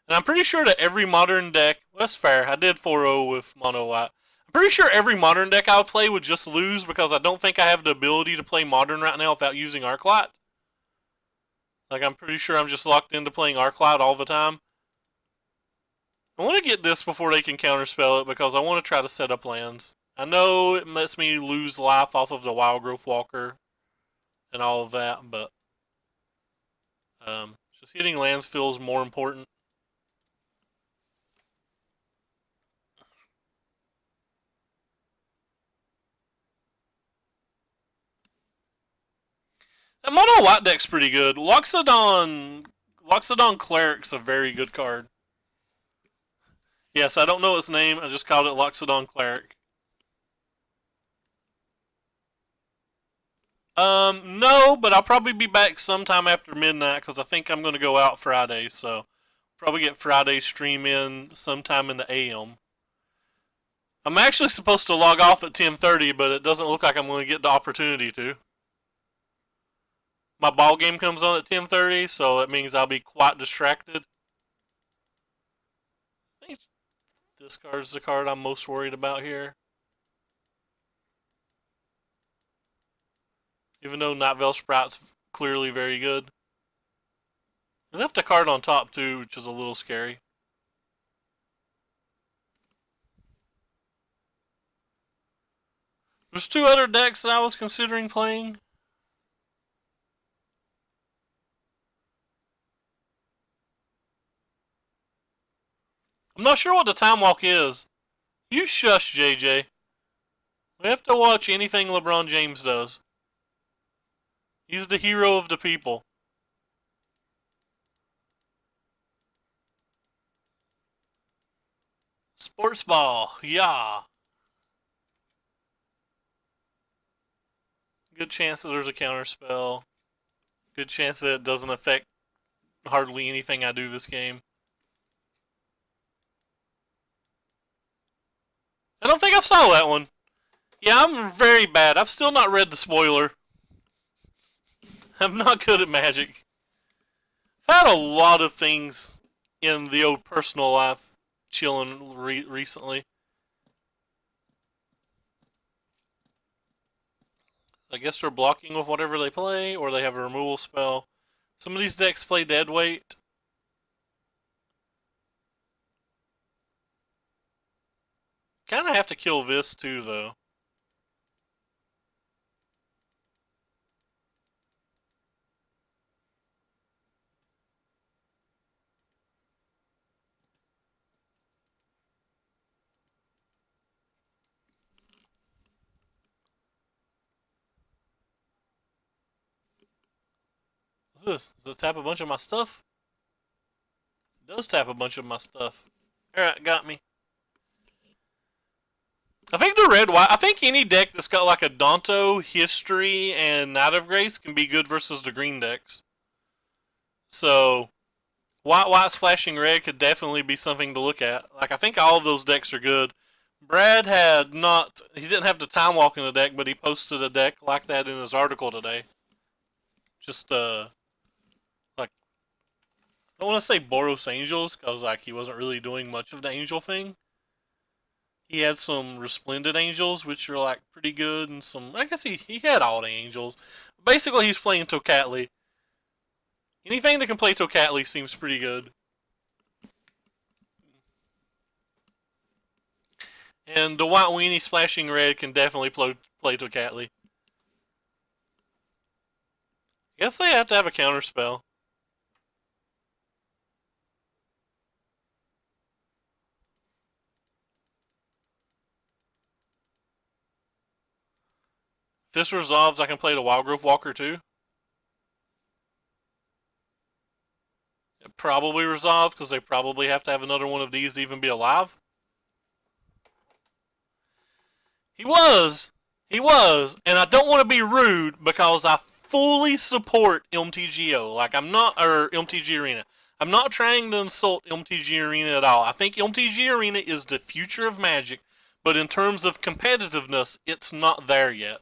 and I'm pretty sure that every Modern deck, well, that's fair, I did 4-0 with Mono White. I'm pretty sure every Modern deck I would play would just lose because I don't think I have the ability to play Modern right now without using Arclight. Like, I'm pretty sure I'm just locked into playing Arclight all the time. I want to get this before they can counterspell it because I want to try to set up lands. I know it lets me lose life off of the Wild Growth Walker and all of that, but just hitting lands feels more important. That Mono White deck's pretty good. Loxodon Cleric's a very good card. Yes, I don't know its name. I just called it Loxodon Cleric. No, but I'll probably be back sometime after midnight because I think I'm going to go out Friday, so probably get Friday stream in sometime in the AM. I'm actually supposed to log off at 10:30, but it doesn't look like I'm going to get the opportunity to. My ball game comes on at 10:30, so it means I'll be quite distracted. I think this card's the card I'm most worried about here. Even though Night Veil Sprite's clearly very good. They left a card on top too, which is a little scary. There's 2 other decks that I was considering playing. I'm not sure what the Time Walk is. You shush, JJ. We have to watch anything LeBron James does. He's the hero of the people. Sports ball, yeah. Good chance that there's a counter spell. Good chance that it doesn't affect hardly anything I do this game. I don't think I saw that one. Yeah, I'm very bad. I've still not read the spoiler. I'm not good at Magic. I've had a lot of things in the old personal life chilling recently. I guess they're blocking with whatever they play, or they have a removal spell. Some of these decks play Deadweight. kind of have to kill this too, though. What's this? Does it tap a bunch of my stuff? It does tap a bunch of my stuff. Alright, got me. I think the red white. I think any deck that's got like a Danto, History, and Knight of Grace can be good versus the green decks. So white splashing red could definitely be something to look at. Like I think all of those decks are good. Brad had not. He didn't have the time walk in the deck, but he posted a deck like that in his article today. Just like I don't want to say Boros Angels because like he wasn't really doing much of the angel thing. He had some Resplendent Angels, which are like pretty good, and some. I guess he had all the angels. Basically, he's playing Tocatli. Anything that can play Tocatli seems pretty good. And the white weenie splashing red can definitely play Tocatli. I guess they have to have a counter spell. If this resolves, I can play the Wildgrowth Walker too. It probably resolved because they probably have to have another one of these to even be alive. He was, and I don't want to be rude because I fully support MTGO. Like I'm not, or MTG Arena. I'm not trying to insult MTG Arena at all. I think MTG Arena is the future of Magic, but in terms of competitiveness, it's not there yet.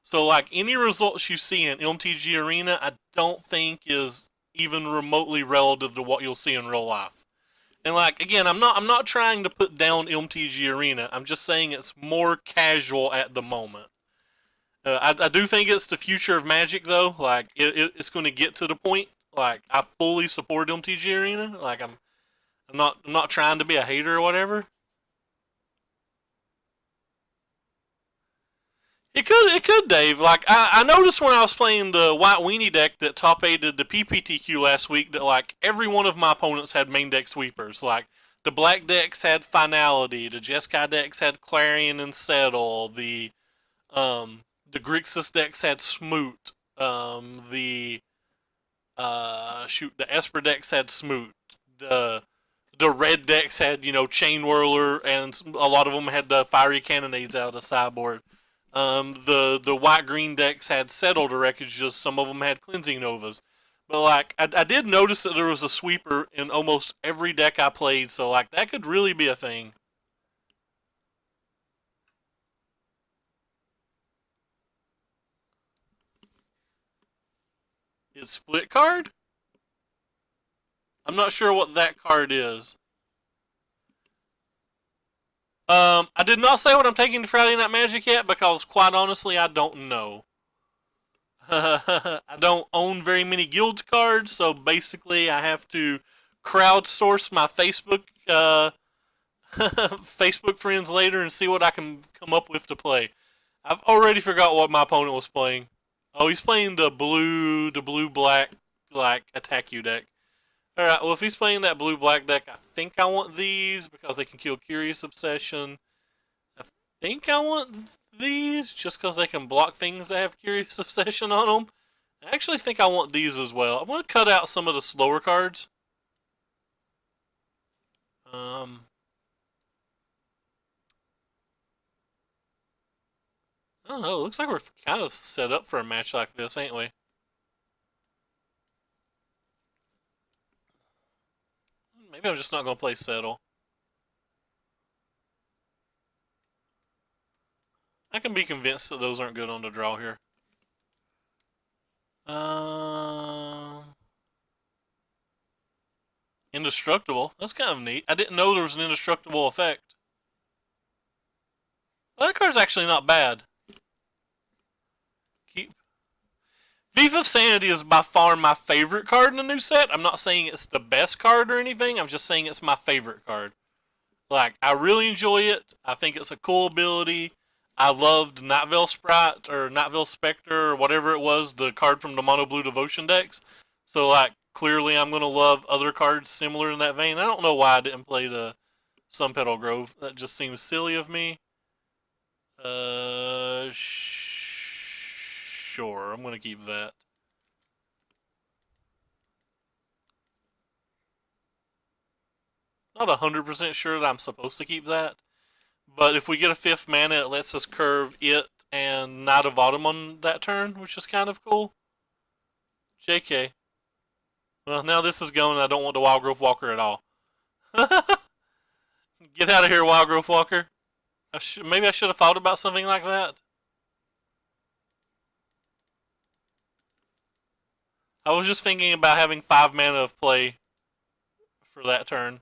So like any results you see in MTG Arena, I don't think is even remotely relative to what you'll see in real life. And like again, I'm not trying to put down MTG Arena. I'm just saying it's more casual at the moment. I do think it's the future of Magic though. Like it's going to get to the point. Like I fully support MTG Arena. Like I'm not trying to be a hater or whatever. It could, Dave. Like I noticed when I was playing the White Weenie deck that top aided the PPTQ last week that like every one of my opponents had main deck sweepers. Like the black decks had Finality, the Jeskai decks had Clarion and Settle, the Grixis decks had Smoot, the Esper decks had Smoot, the red decks had Chain Whirler, and a lot of them had the Fiery Cannonades out of the sideboard. The white green decks had Settled Wreckages. Some of them had Cleansing Novas. But like I did notice that there was a sweeper in almost every deck I played, so like that could really be a thing. It's split card? I'm not sure what that card is. I did not say what I'm taking to Friday Night Magic yet because, quite honestly, I don't know. I don't own very many guild cards, so basically, I have to crowdsource my Facebook Facebook friends later and see what I can come up with to play. I've already forgot what my opponent was playing. Oh, he's playing the blue black like attack you deck. Alright, well if he's playing that blue black deck, I think I want these because they can kill Curious Obsession. I think I want these just because they can block things that have Curious Obsession on them. I actually think I want these as well. I'm going to cut out some of the slower cards. Um, I don't know. It looks like we're kind of set up for a match like this, ain't we? Maybe I'm just not going to play Settle. I can be convinced that those aren't good on the draw here. Indestructible. That's kind of neat. I didn't know there was an indestructible effect. Well, that card's actually not bad. Keep. Thief of Sanity is by far my favorite card in the new set. I'm not saying it's the best card or anything. I'm just saying it's my favorite card. Like, I really enjoy it. I think it's a cool ability. I loved Night Veil Sprite or Night Veil Spectre or whatever it was, the card from the Mono Blue Devotion decks. So, like, clearly I'm going to love other cards similar in that vein. I don't know why I didn't play the Sun Petal Grove. That just seems silly of me. Sure. I'm going to keep that. Not 100% sure that I'm supposed to keep that. But if we get a 5th mana, it lets us curve it and Knight of Autumn on that turn, which is kind of cool. JK. Well, now this is going, I don't want the Wild Growth Walker at all. Get out of here, Wild Growth Walker. Maybe I should have thought about something like that. I was just thinking about having 5 mana of play for that turn.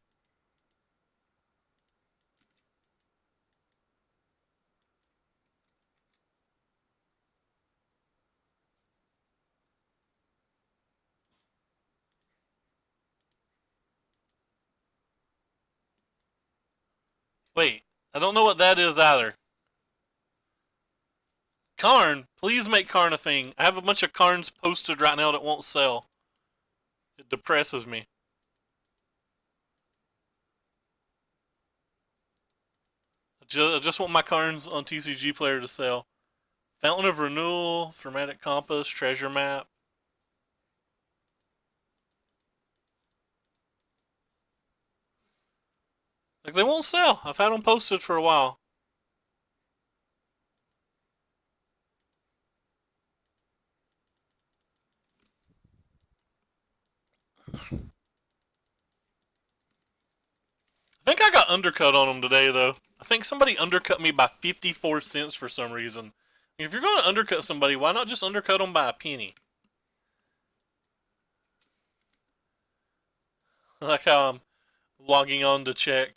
Wait, I don't know what that is either. Karn, please make Karn a thing. I have a bunch of Karns posted right now that won't sell. It depresses me. I just want my Karns on TCG Player to sell. Fountain of Renewal, Thematic Compass, Treasure Map. Like, they won't sell. I've had them posted for a while. I think I got undercut on them today, though. I think somebody undercut me by 54 cents for some reason. If you're going to undercut somebody, why not just undercut them by a penny? Like how I'm logging on to check.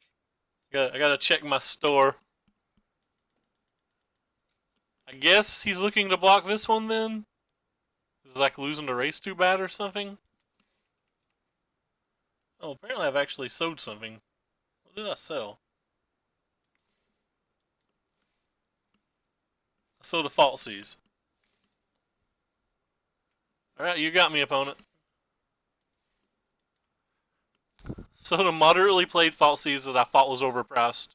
I gotta check my store. I guess he's looking to block this one then? Is it like losing the race too bad or something? Oh, apparently I've actually sold something. What did I sell? I sold a Falsies. Alright, you got me, opponent. Sold a moderately played Falsies that I thought was overpriced.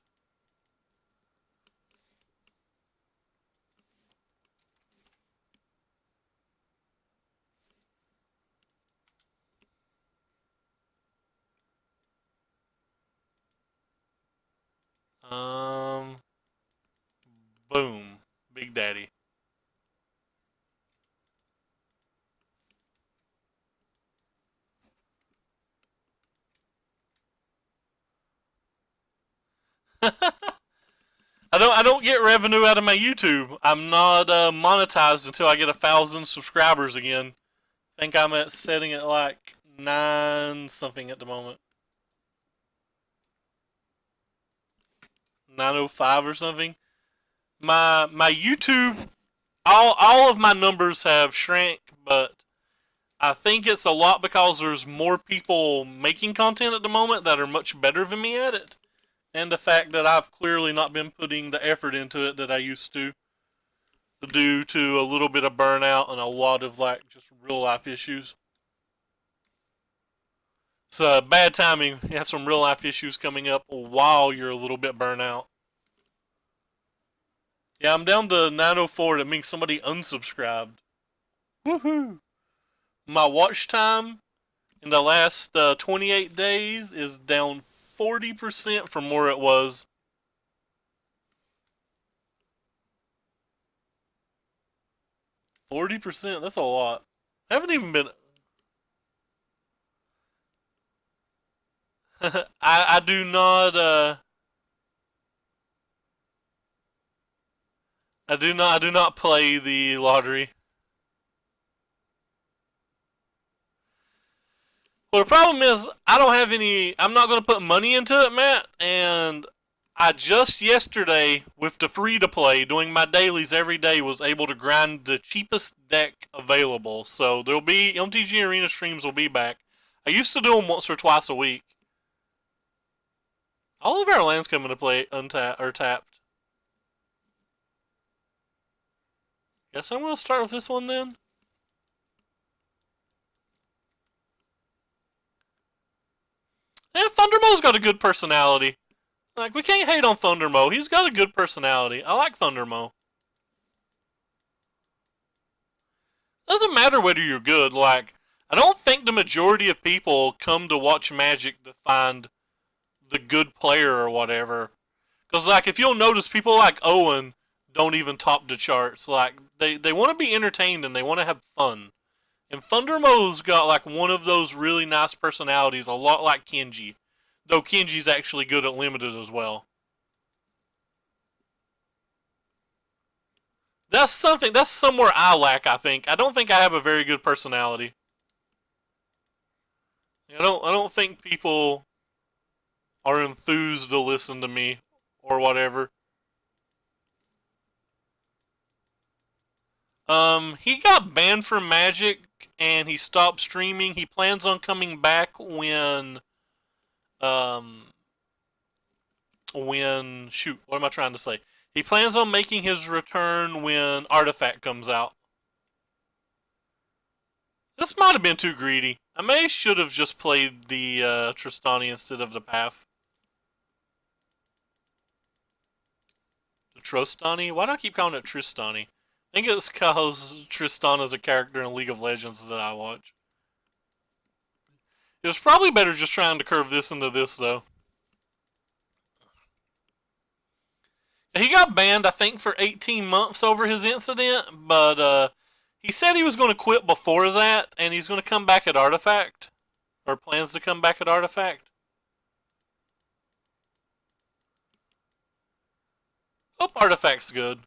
Boom. Big Daddy. I don't get revenue out of my YouTube. I'm not monetized until I get 1,000 subscribers again. I think I'm at setting it like 9 something at the moment. 905 or something. My YouTube, all of my numbers have shrank, but I think it's a lot because there's more people making content at the moment that are much better than me at it. And the fact that I've clearly not been putting the effort into it that I used to, due to a little bit of burnout and a lot of like just real life issues. It's bad timing. You have some real life issues coming up while you're a little bit burnt out. Yeah, I'm down to 904. That means somebody unsubscribed. Woohoo! My watch time in the last 28 days is down 40% from where it was. %? That's a lot. I haven't even been. I do not. I do not play the lottery. Well, the problem is I don't have any. I'm not going to put money into it, Matt. And I just yesterday, with the free to play, doing my dailies every day, was able to grind the cheapest deck available. So there'll be MTG Arena streams will be back. I used to do them once or twice a week. All of our lands come into play untapped or tapped. Guess I'm gonna start with this one then. And Thundermo's got a good personality. Like, we can't hate on Thundermo. He's got a good personality. I like Thundermo. Doesn't matter whether you're good. Like, I don't think the majority of people come to watch Magic to find the good player or whatever. Because, like, if you'll notice, people like Owen don't even top the charts. Like, they want to be entertained and they want to have fun. And Thundermo's got, like, one of those really nice personalities, a lot like Kenji. Though Kenji's actually good at Limited as well. That's somewhere I lack, I think. I don't think I have a very good personality. I don't think people are enthused to listen to me or whatever. He got banned from Magic and he stopped streaming. He plans on coming back um when shoot, what am I trying to say? He plans on making his return when Artifact comes out. This might have been too greedy. I may should have just played the Tristani instead of the Path. The Trostani? Why do I keep calling it Tristani? I think it's because Tristan is a character in League of Legends that I watch. It was probably better just trying to curve this into this, though. He got banned, I think, for 18 months over his incident, but he said he was going to quit before that, and he's going to come back at Artifact. Or plans to come back at Artifact. Hope Artifact's good.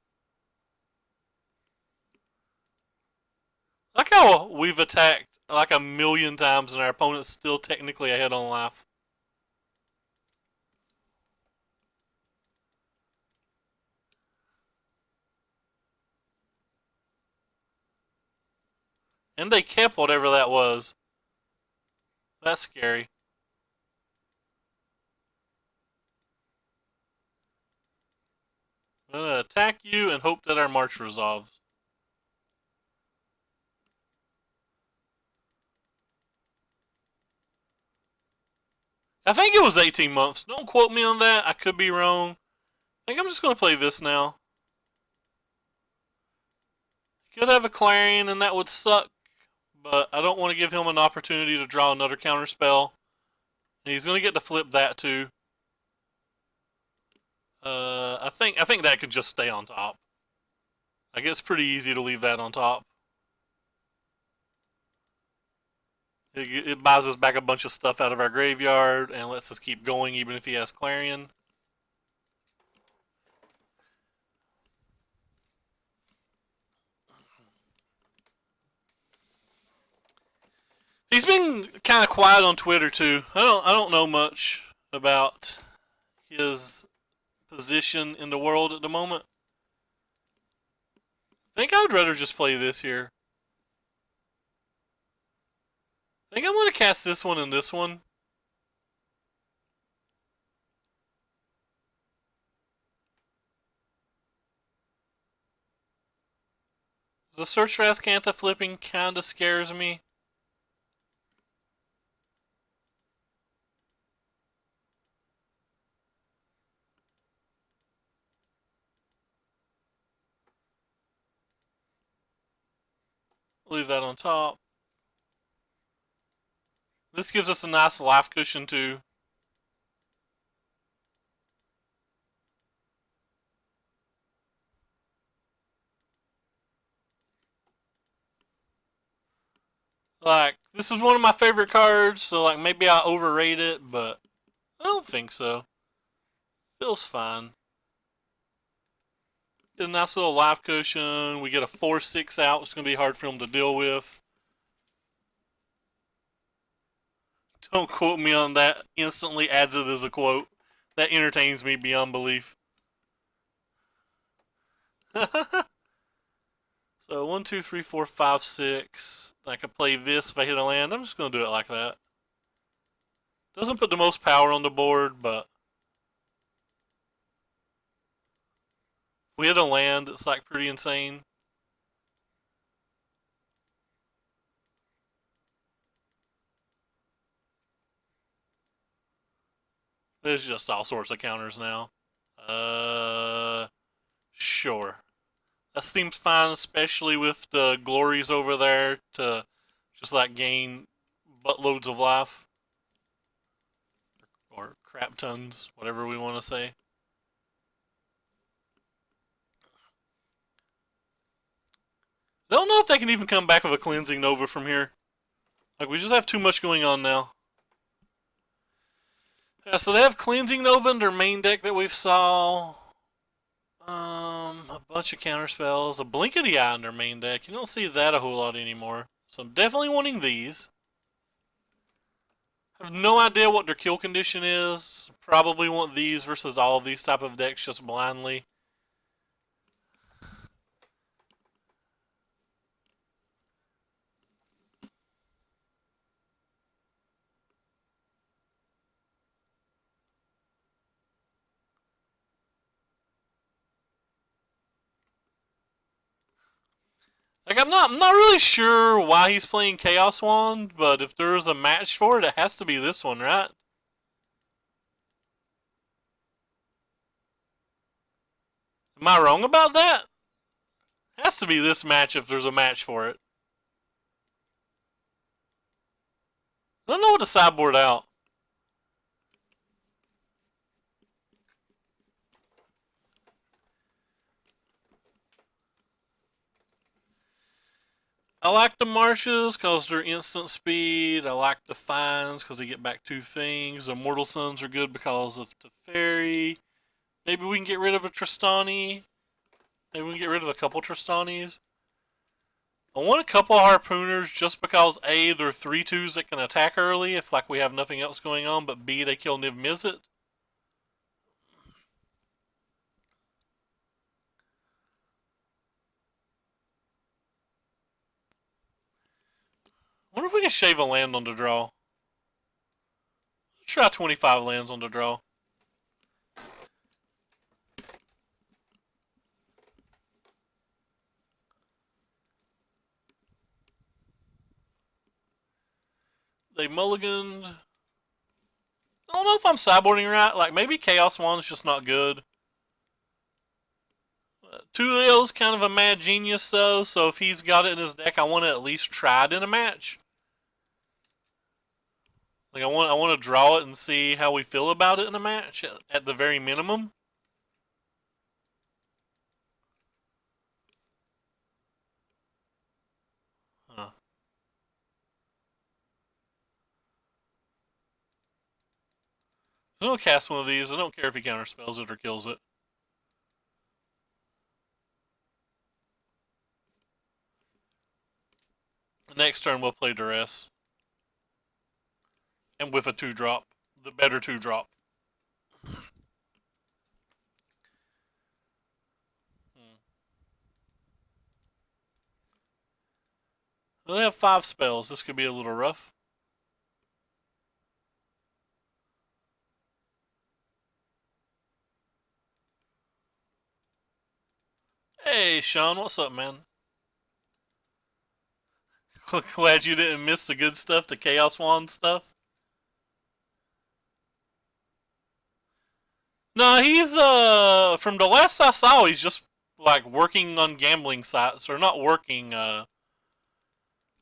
Like how we've attacked like a million times and our opponent's still technically ahead on life. And they kept whatever that was. That's scary. I'm gonna attack you and hope that our march resolves. I think it was 18 months. Don't quote me on that. I could be wrong. I think I'm just gonna play this now. Could have a Clarion and that would suck, but I don't want to give him an opportunity to draw another counter spell. And he's gonna get to flip that too. I think that could just stay on top. I guess it's pretty easy to leave that on top. It buys us back a bunch of stuff out of our graveyard and lets us keep going even if he has Clarion. He's been kind of quiet on Twitter too. I don't know much about his position in the world at the moment. I think I would rather just play this here. I think I'm going to cast this one and this one. The Search for Azcanta flipping kind of scares me. Leave that on top. This gives us a nice life cushion too. Like, this is one of my favorite cards, so like maybe I overrate it, but I don't think so. Feels fine. Get a nice little life cushion. We get a 4/6 out. It's going to be hard for him to deal with. Don't quote me on that. Instantly adds it as a quote. That entertains me beyond belief. So 1, 2, 3, 4, 5, 6. I could play this if I hit a land. I'm just going to do it like that. Doesn't put the most power on the board, but We had a land that's like pretty insane. There's just all sorts of counters now. Sure. That seems fine, especially with the glories over there to just like gain buttloads of life. Or crap tons, whatever we want to say. I don't know if they can even come back with a cleansing Nova from here. Like, we just have too much going on now. Yeah, so they have cleansing Nova in their main deck that we've saw. A bunch of counter spells, a Blink of the Eye in their main deck. You don't see that a whole lot anymore. So I'm definitely wanting these. I have no idea what their kill condition is. Probably want these versus all of these type of decks just blindly. Like, I'm not really sure why he's playing Chaos Wand, but if there's a match for it, it has to be this one, right? Am I wrong about that? It has to be this match if there's a match for it. I don't know what to sideboard out. I like the Marshes because they're instant speed. I like the Fines because they get back two things. The Mortal Suns are good because of Teferi. Maybe we can get rid of a Tristani. Maybe we can get rid of a couple Tristanis. I want a couple Harpooners just because A, they're 3/2s that can attack early if like we have nothing else going on, but B, they kill Niv Mizzet. I wonder if we can shave a land on the draw. Let's try 25 lands on the draw. They mulliganed. I don't know if I'm sideboarding right. Like, maybe Chaos Wand's just not good. Tulio's kind of a mad genius, though, so if he's got it in his deck, I want to at least try it in a match. Like, I want to draw it and see how we feel about it in a match, at the very minimum. Huh. If I don't cast one of these, I don't care if he counterspells it or kills it. Next turn, we'll play Duress. And with a 2-drop. The better 2-drop. Well, they have 5 spells. This could be a little rough. Hey, Sean, what's up, man? Glad you didn't miss the good stuff, the Chaos Wand stuff. No, he's from the last I saw, he's just like working on gambling sites or not working.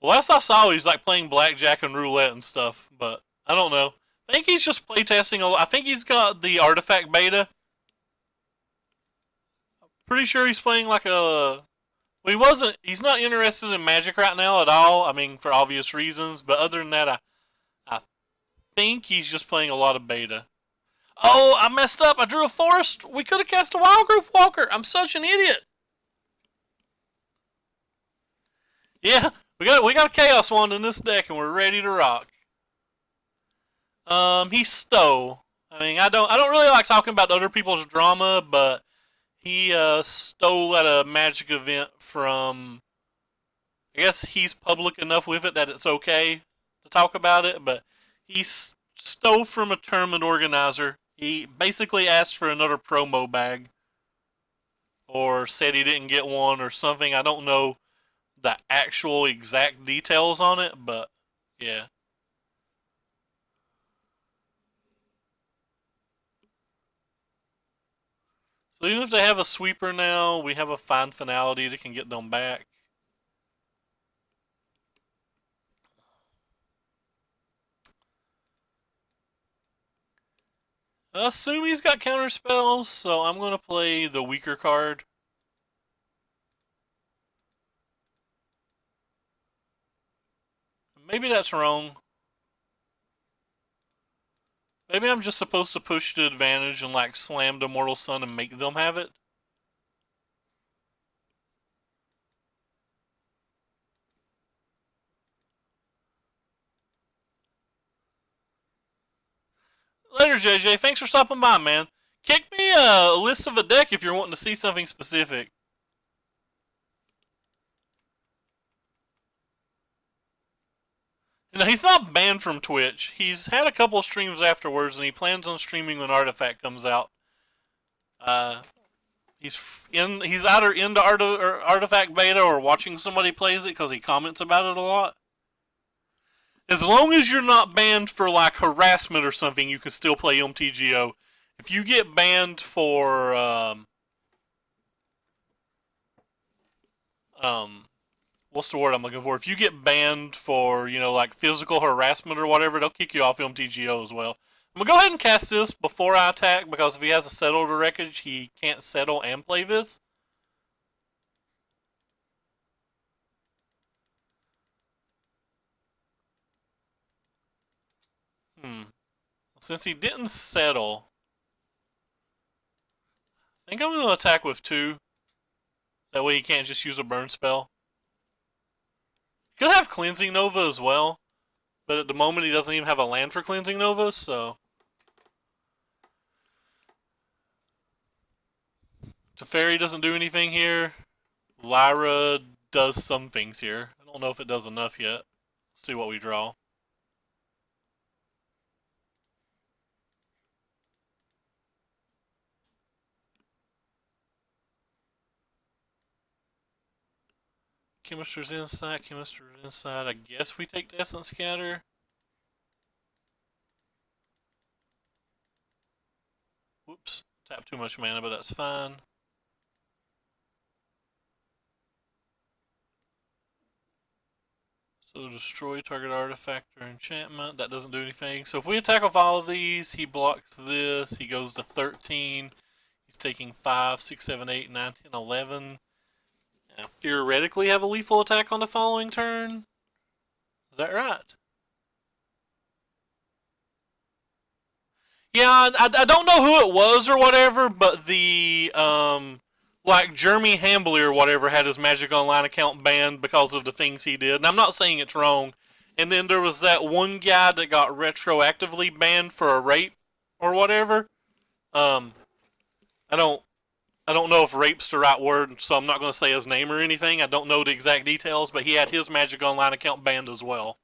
Last I saw, he's like playing blackjack and roulette and stuff, but I don't know. I think he's just playtesting. I think he's got the artifact beta. Pretty sure he's playing like a. Well, he wasn't. He's not interested in Magic right now at all. I mean, for obvious reasons. But other than that, I think he's just playing a lot of beta. Oh, I messed up. I drew a forest. We could have cast a Wildgrowth Walker. I'm such an idiot. Yeah, we got a Chaos Wand in this deck, and we're ready to rock. He stole. I mean, I don't really like talking about other people's drama, but he stole at a Magic event from. I guess he's public enough with it that it's okay to talk about it, but he stole from a tournament organizer. He basically asked for another promo bag. or said he didn't get one or something. I don't know the actual exact details on it, but yeah. So even if they have a sweeper now, we have a fine finality that can get them back. I assume he's got counter spells, so I'm going to play the weaker card. Maybe that's wrong. Maybe I'm just supposed to push to advantage and like slam the Mortal Sun and make them have it. Later, JJ. Thanks for stopping by, man. Kick me a list of a deck if you're wanting to see something specific. You know, he's not banned from Twitch. He's had a couple of streams afterwards, and he plans on streaming when Artifact comes out. He's either into Artifact beta or watching somebody plays it because he comments about it a lot. As long as you're not banned for like harassment or something, you can still play MTGO. If you get banned for what's the word I'm looking for? If you get banned for, you know, like physical harassment or whatever, they'll kick you off MTGO as well. I'm gonna go ahead and cast this before I attack because if he has a settle to wreckage, he can't settle and play this. Since he didn't settle, I think I'm gonna attack with 2. That way he can't just use a burn spell. He could have Cleansing Nova as well, but at the moment he doesn't even have a land for Cleansing Nova, so... Teferi doesn't do anything here. Lyra does some things here. I don't know if it does enough yet. Let's see what we draw. Chemister's Insight, Chemister's Insight. I guess we take the Essence Scatter. Whoops. Tap too much mana, but that's fine. So destroy target artifact or enchantment. That doesn't do anything. So if we attack with all of these, he blocks this. He goes to 13. He's taking 5, 6, 7, 8, 9, 10, 11. Now, theoretically have a lethal attack on the following turn. Is that right? Yeah, I don't know who it was or whatever, but the like Jeremy Hambley or whatever had his Magic Online account banned because of the things he did. And I'm not saying it's wrong. And then there was that one guy that got retroactively banned for a rape or whatever. I don't know if rape's the right word, so I'm not going to say his name or anything. I don't know the exact details, but he had his Magic Online account banned as well.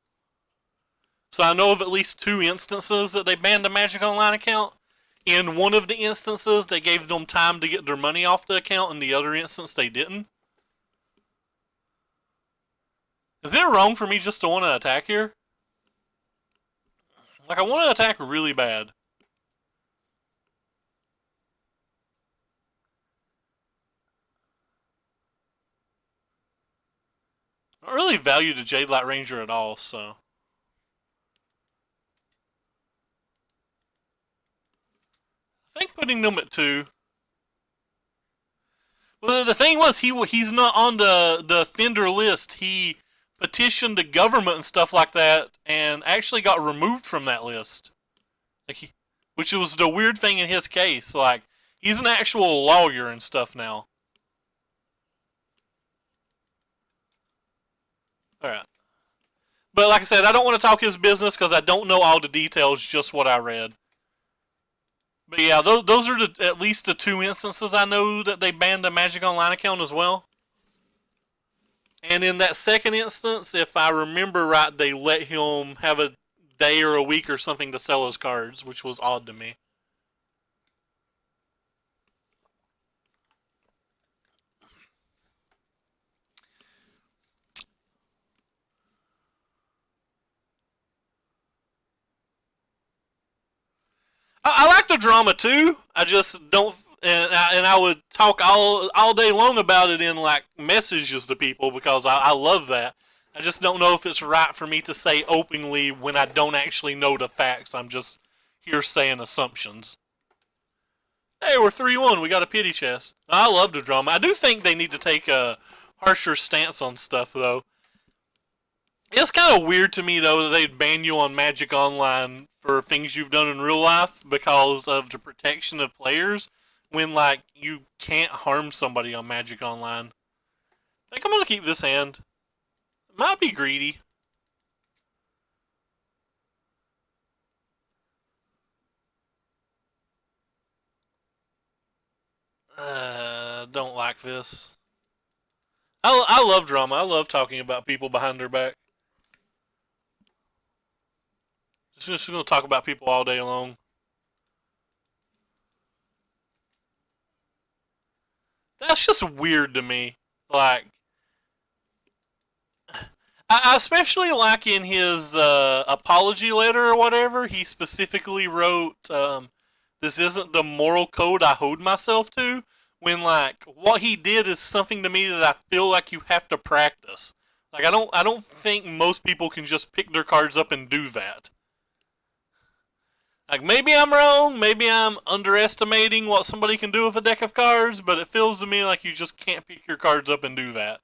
So I know of at least 2 instances that they banned a Magic Online account. In one of the instances, they gave them time to get their money off the account. In the other instance, they didn't. Is it wrong for me just to want to attack here? Like, I want to attack really bad. I don't really value the Jadelight Ranger at all, so... I think putting them at 2. Well, the thing was, he's not on the Fender list. He petitioned the government and stuff like that, and actually got removed from that list. Like which was the weird thing in his case. Like, he's an actual lawyer and stuff now. Alright. But like I said, I don't want to talk his business because I don't know all the details, just what I read. But yeah, those are at least the 2 instances I know that they banned a Magic Online account as well. And in that second instance, if I remember right, they let him have a day or a week or something to sell his cards, which was odd to me. I like the drama too. I just don't, and I would talk all day long about it in like messages to people because I love that. I just don't know if it's right for me to say openly when I don't actually know the facts. I'm just here saying assumptions. Hey, we're 3-1. We got a pity chest. I love the drama. I do think they need to take a harsher stance on stuff though. It's kind of weird to me though that they'd ban you on Magic Online for things you've done in real life because of the protection of players when like you can't harm somebody on Magic Online. I think I'm gonna keep this hand. It might be greedy. Don't like this. I love drama. I love talking about people behind their back. Just gonna talk about people all day long. That's just weird to me. Like, I especially like in his apology letter or whatever, he specifically wrote, "This isn't the moral code I hold myself to." When like what he did is something to me that I feel like you have to practice. Like I don't think most people can just pick their cards up and do that. Like maybe I'm wrong, maybe I'm underestimating what somebody can do with a deck of cards, but it feels to me like you just can't pick your cards up and do that.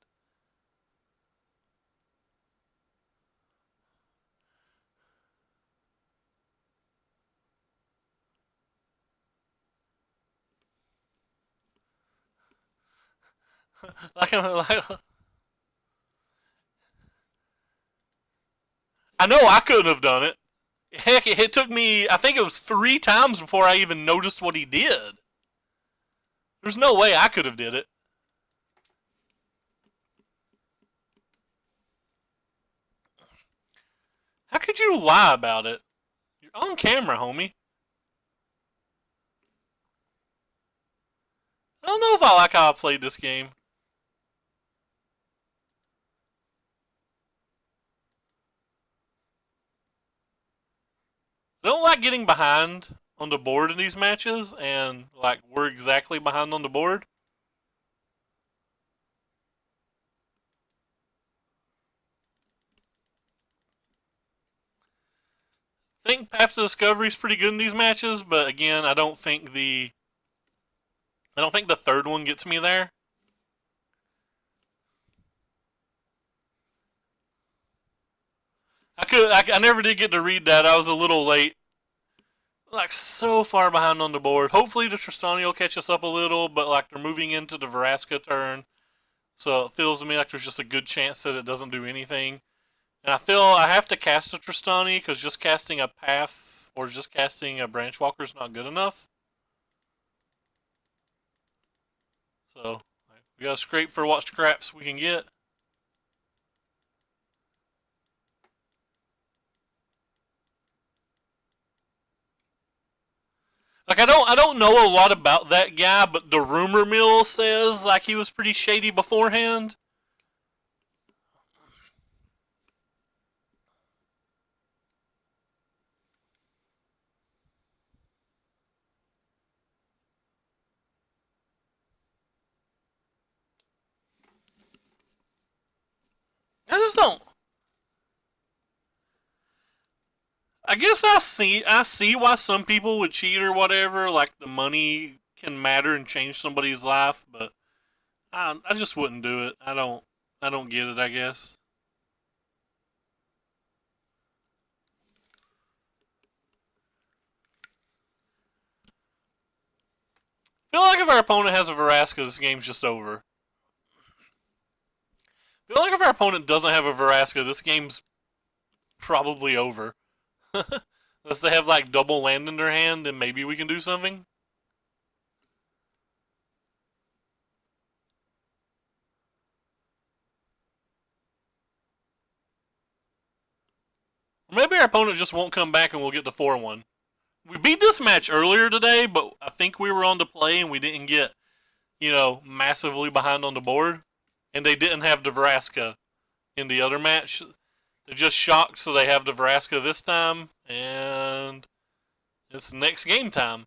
like, I know I couldn't have done it. Heck, it took me, I think it was 3 times before I even noticed what he did. There's no way I could have did it. How could you lie about it? You're on camera, homie. I don't know if I like how I played this game. I don't like getting behind on the board in these matches, and like we're exactly behind on the board. I think Path to Discovery is pretty good in these matches, but again, I don't think the third one gets me there. I never did get to read that. I was a little late. Like so far behind on the board. Hopefully the Tristani will catch us up a little, but like they're moving into the Vraska turn. So it feels to me like there's just a good chance that it doesn't do anything. And I feel I have to cast a Tristani because just casting a Path or just casting a Branchwalker is not good enough. So we gotta scrape for what scraps we can get. Like I don't know a lot about that guy, but the rumor mill says like he was pretty shady beforehand. I just don't. I guess I see why some people would cheat or whatever. Like the money can matter and change somebody's life, but I just wouldn't do it. I don't get it. I guess. I feel like if our opponent has a Veraska, this game's just over. I feel like if our opponent doesn't have a Veraska, this game's probably over. Unless they have like double land in their hand, then maybe we can do something. Or maybe our opponent just won't come back and we'll get the 4-1. We beat this match earlier today, but I think we were on to play and we didn't get, massively behind on the board. And they didn't have Vraska in the other match. They're just shocked, so they have Vraska this time. And It's next game time.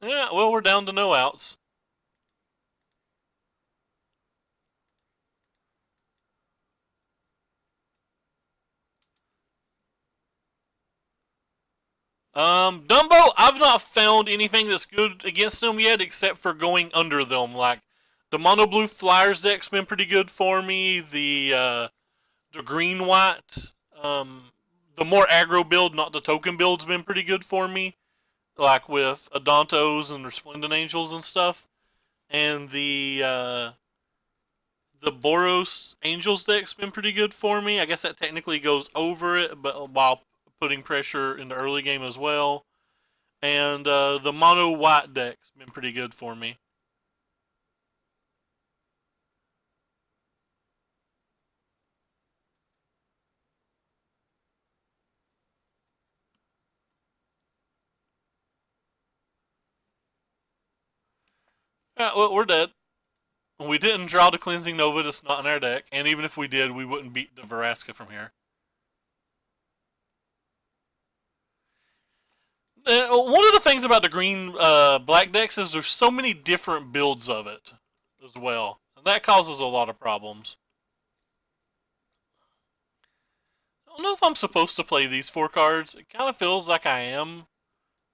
Yeah, well, we're down to no outs. Dumbo, I've not found anything that's good against them yet, except for going under them. Like the mono blue flyers deck's been pretty good for me. The green white, the more aggro build, not the token build's been pretty good for me. Like with Adontos and Resplendent Angels and stuff, and the Boros Angels deck's been pretty good for me. I guess that technically goes over it, but while putting pressure in the early game as well. And the mono white deck's been pretty good for me. Yeah, well, we're dead. We didn't draw the Cleansing Nova, that's not in our deck, and even if we did, we wouldn't beat the Vraska from here. One of the things about the green black decks is there's so many different builds of it as well. And that causes a lot of problems. I don't know if I'm supposed to play these 4 cards. It kind of feels like I am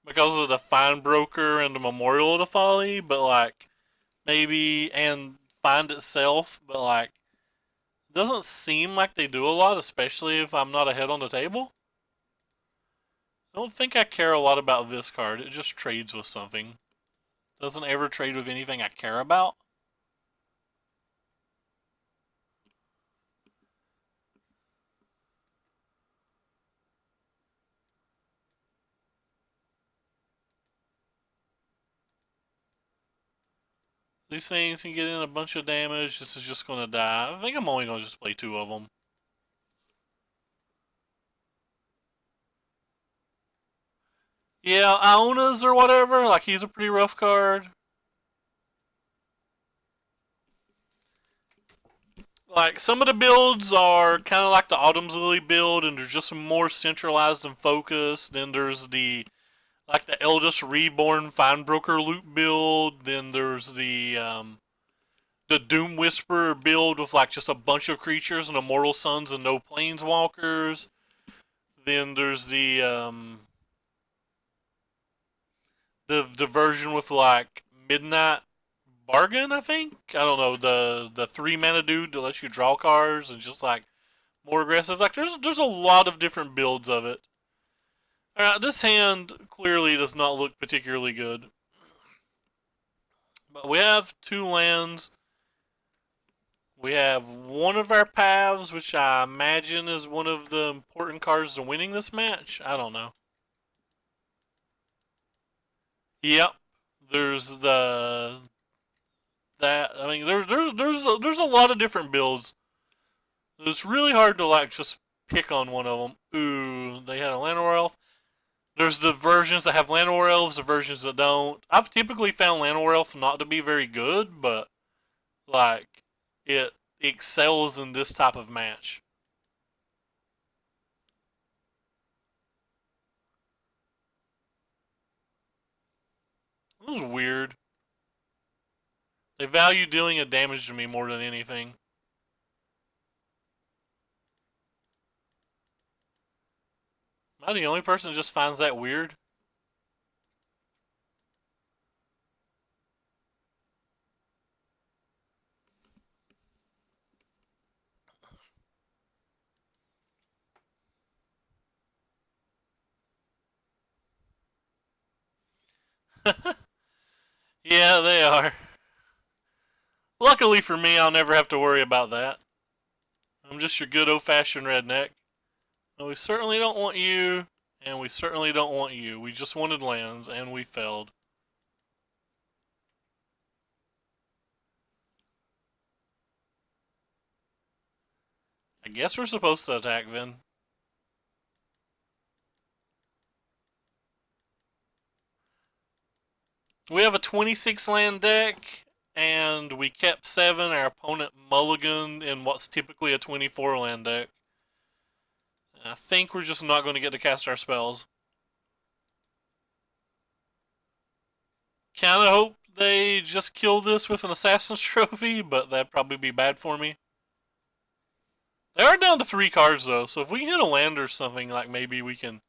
because of the Fine Broker and the Memorial of the Folly, but like maybe and Find itself, but like it doesn't seem like they do a lot, especially if I'm not ahead on the table. I don't think I care a lot about this card. It just trades with something. Doesn't ever trade with anything I care about. These things can get in a bunch of damage. This is just going to die. I think I'm only going to just play 2 of them. Yeah, Ionas or whatever. Like, he's a pretty rough card. Like, some of the builds are kind of like the Autumn's Lily build, and they're just more centralized and focused. Then there's like the Eldest Reborn Fine Broker loot build. Then there's the Doom Whisperer build with like just a bunch of creatures and Immortal Suns and no Planeswalkers. Then there's the version with like Midnight Bargain, I think. I don't know, the 3 mana dude that lets you draw cards and just like more aggressive. Like there's a lot of different builds of it. Alright, this hand clearly does not look particularly good. But we have 2 lands. We have one of our paths, which I imagine is one of the important cards to winning this match. I don't know. Yep. There's that. I mean, there's a lot of different builds. It's really hard to like just pick on one of them. Ooh, they had a Llanowar Elf. There's the versions that have Llanowar Elves, the versions that don't. I've typically found Llanowar Elf not to be very good, but like it excels in this type of match. It was weird. They value dealing a damage to me more than anything. Am I the only person that just finds that weird? Yeah, they are. Luckily for me, I'll never have to worry about that. I'm just your good old-fashioned redneck. And we certainly don't want you, and we certainly don't want you. We just wanted lands, and we failed. I guess we're supposed to attack then. We have a 26 land deck, and we kept 7. Our opponent mulliganed in what's typically a 24 land deck. I think we're just not going to get to cast our spells. Kinda hope they just kill this with an Assassin's Trophy, but that'd probably be bad for me. They are down to 3 cards though, so if we can hit a land or something, like maybe we can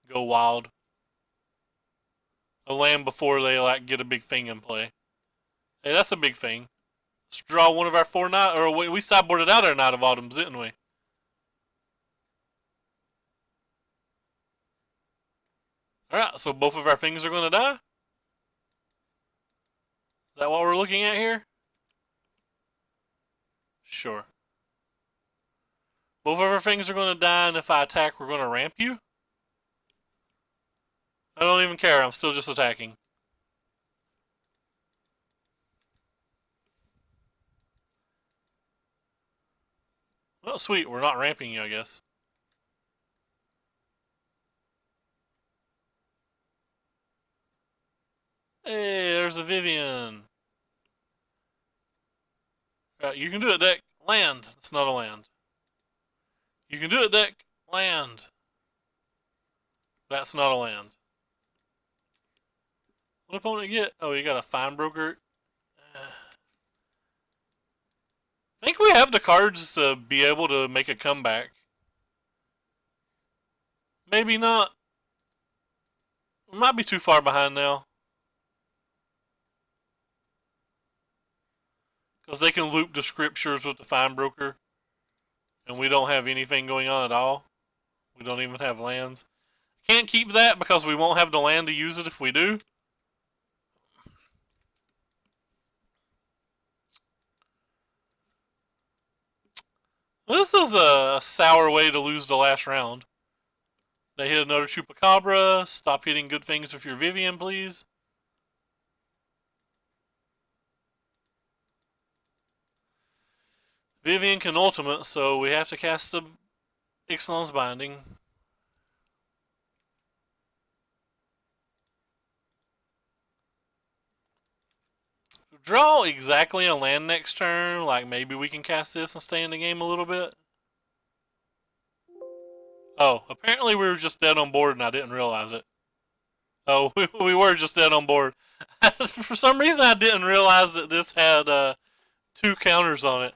go wild. A land before they like get a big thing in play. Hey, that's a big thing. Let's draw one of our 4 Knight, or we sideboarded out our Knight of Autumns, didn't we? Alright, so both of our things are going to die? Is that what we're looking at here? Sure. Both of our things are going to die, and if I attack, we're going to ramp you? I don't even care, I'm still just attacking. Well, sweet, we're not ramping you, I guess. Hey, there's a Vivien. Right, you can do it, deck. Land. It's not a land. You can do it, deck. Land. That's not a land. What opponent you get? Oh, you got a Fine Broker. I think we have the cards to be able to make a comeback. Maybe not. We might be too far behind now. Because they can loop the scriptures with the Fine Broker. And we don't have anything going on at all. We don't even have lands. Can't keep that because we won't have the land to use it if we do. This is a sour way to lose the last round. They hit another Chupacabra. Stop hitting good things with your Vivien, please. Vivien can ultimate, so we have to cast the Ixalan's Binding. Draw exactly a land next turn, like maybe we can cast this and stay in the game a little bit. Oh, apparently we were just dead on board and I didn't realize it. Oh, we were just dead on board. For some reason I didn't realize that this had 2 counters on it.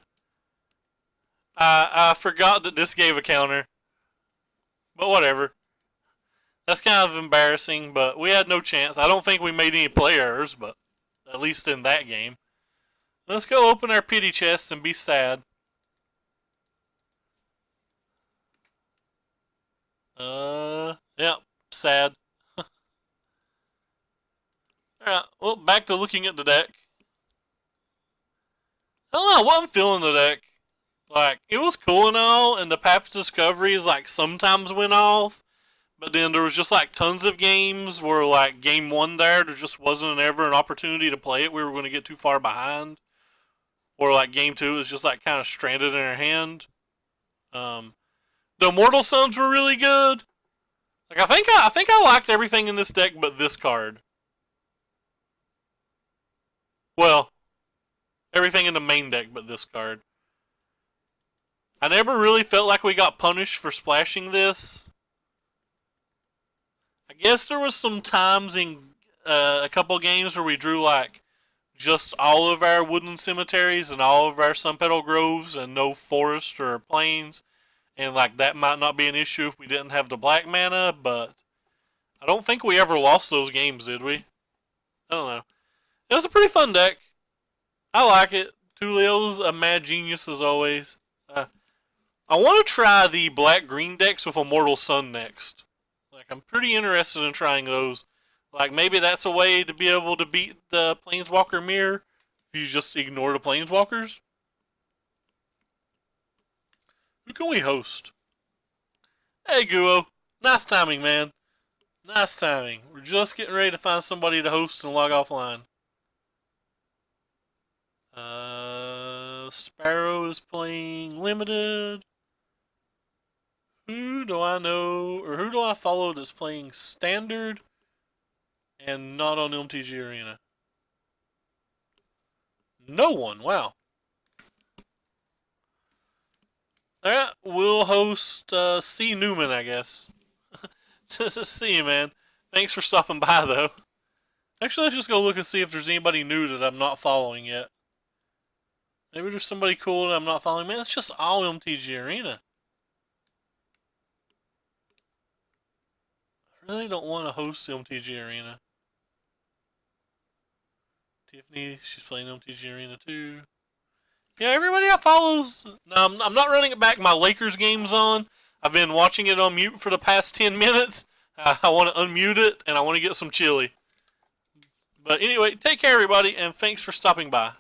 I forgot that this gave a counter. But whatever. That's kind of embarrassing, but we had no chance. I don't think we made any play errors, but at least in that game. Let's go open our pity chest and be sad. Yep, sad. Alright, well, back to looking at the deck. I don't know what I'm feeling the deck. Like, it was cool and all, and the path discoveries, like, sometimes went off. But then there was just, like, tons of games where, like, game 1 there just wasn't ever an opportunity to play it. We were going to get too far behind. Or, like, game 2 was just, like, kind of stranded in our hand. The Immortal Suns were really good. Like, I think I liked everything in this deck but this card. Well, everything in the main deck but this card. I never really felt like we got punished for splashing this. I guess there was some times in a couple games where we drew like just all of our woodland cemeteries and all of our sun petal groves and no forest or plains, and like that might not be an issue if we didn't have the black mana, but I don't think we ever lost those games, did we? I don't know. It was a pretty fun deck. I like it. Tulio's a mad genius as always. I want to try the black-green decks with Immortal Sun next. Like, I'm pretty interested in trying those. Like, maybe that's a way to be able to beat the Planeswalker Mirror if you just ignore the Planeswalkers. Who can we host? Hey, Guo. Nice timing, man. Nice timing. We're just getting ready to find somebody to host and log offline. Sparrow is playing Limited. Who do I know, or who do I follow that's playing Standard and not on MTG Arena? No one, wow. Alright, we'll host C. Newman, I guess. See you, man. Thanks for stopping by, though. Actually, let's just go look and see if there's anybody new that I'm not following yet. Maybe there's somebody cool that I'm not following. Man, it's just all MTG Arena. I really don't want to host MTG Arena. Tiffany, she's playing MTG Arena too. Yeah, everybody I follows. No, I'm not running it back. My Lakers game's on. I've been watching it on mute for the past 10 minutes. I want to unmute it and I want to get some chili. But anyway, take care, everybody, and thanks for stopping by.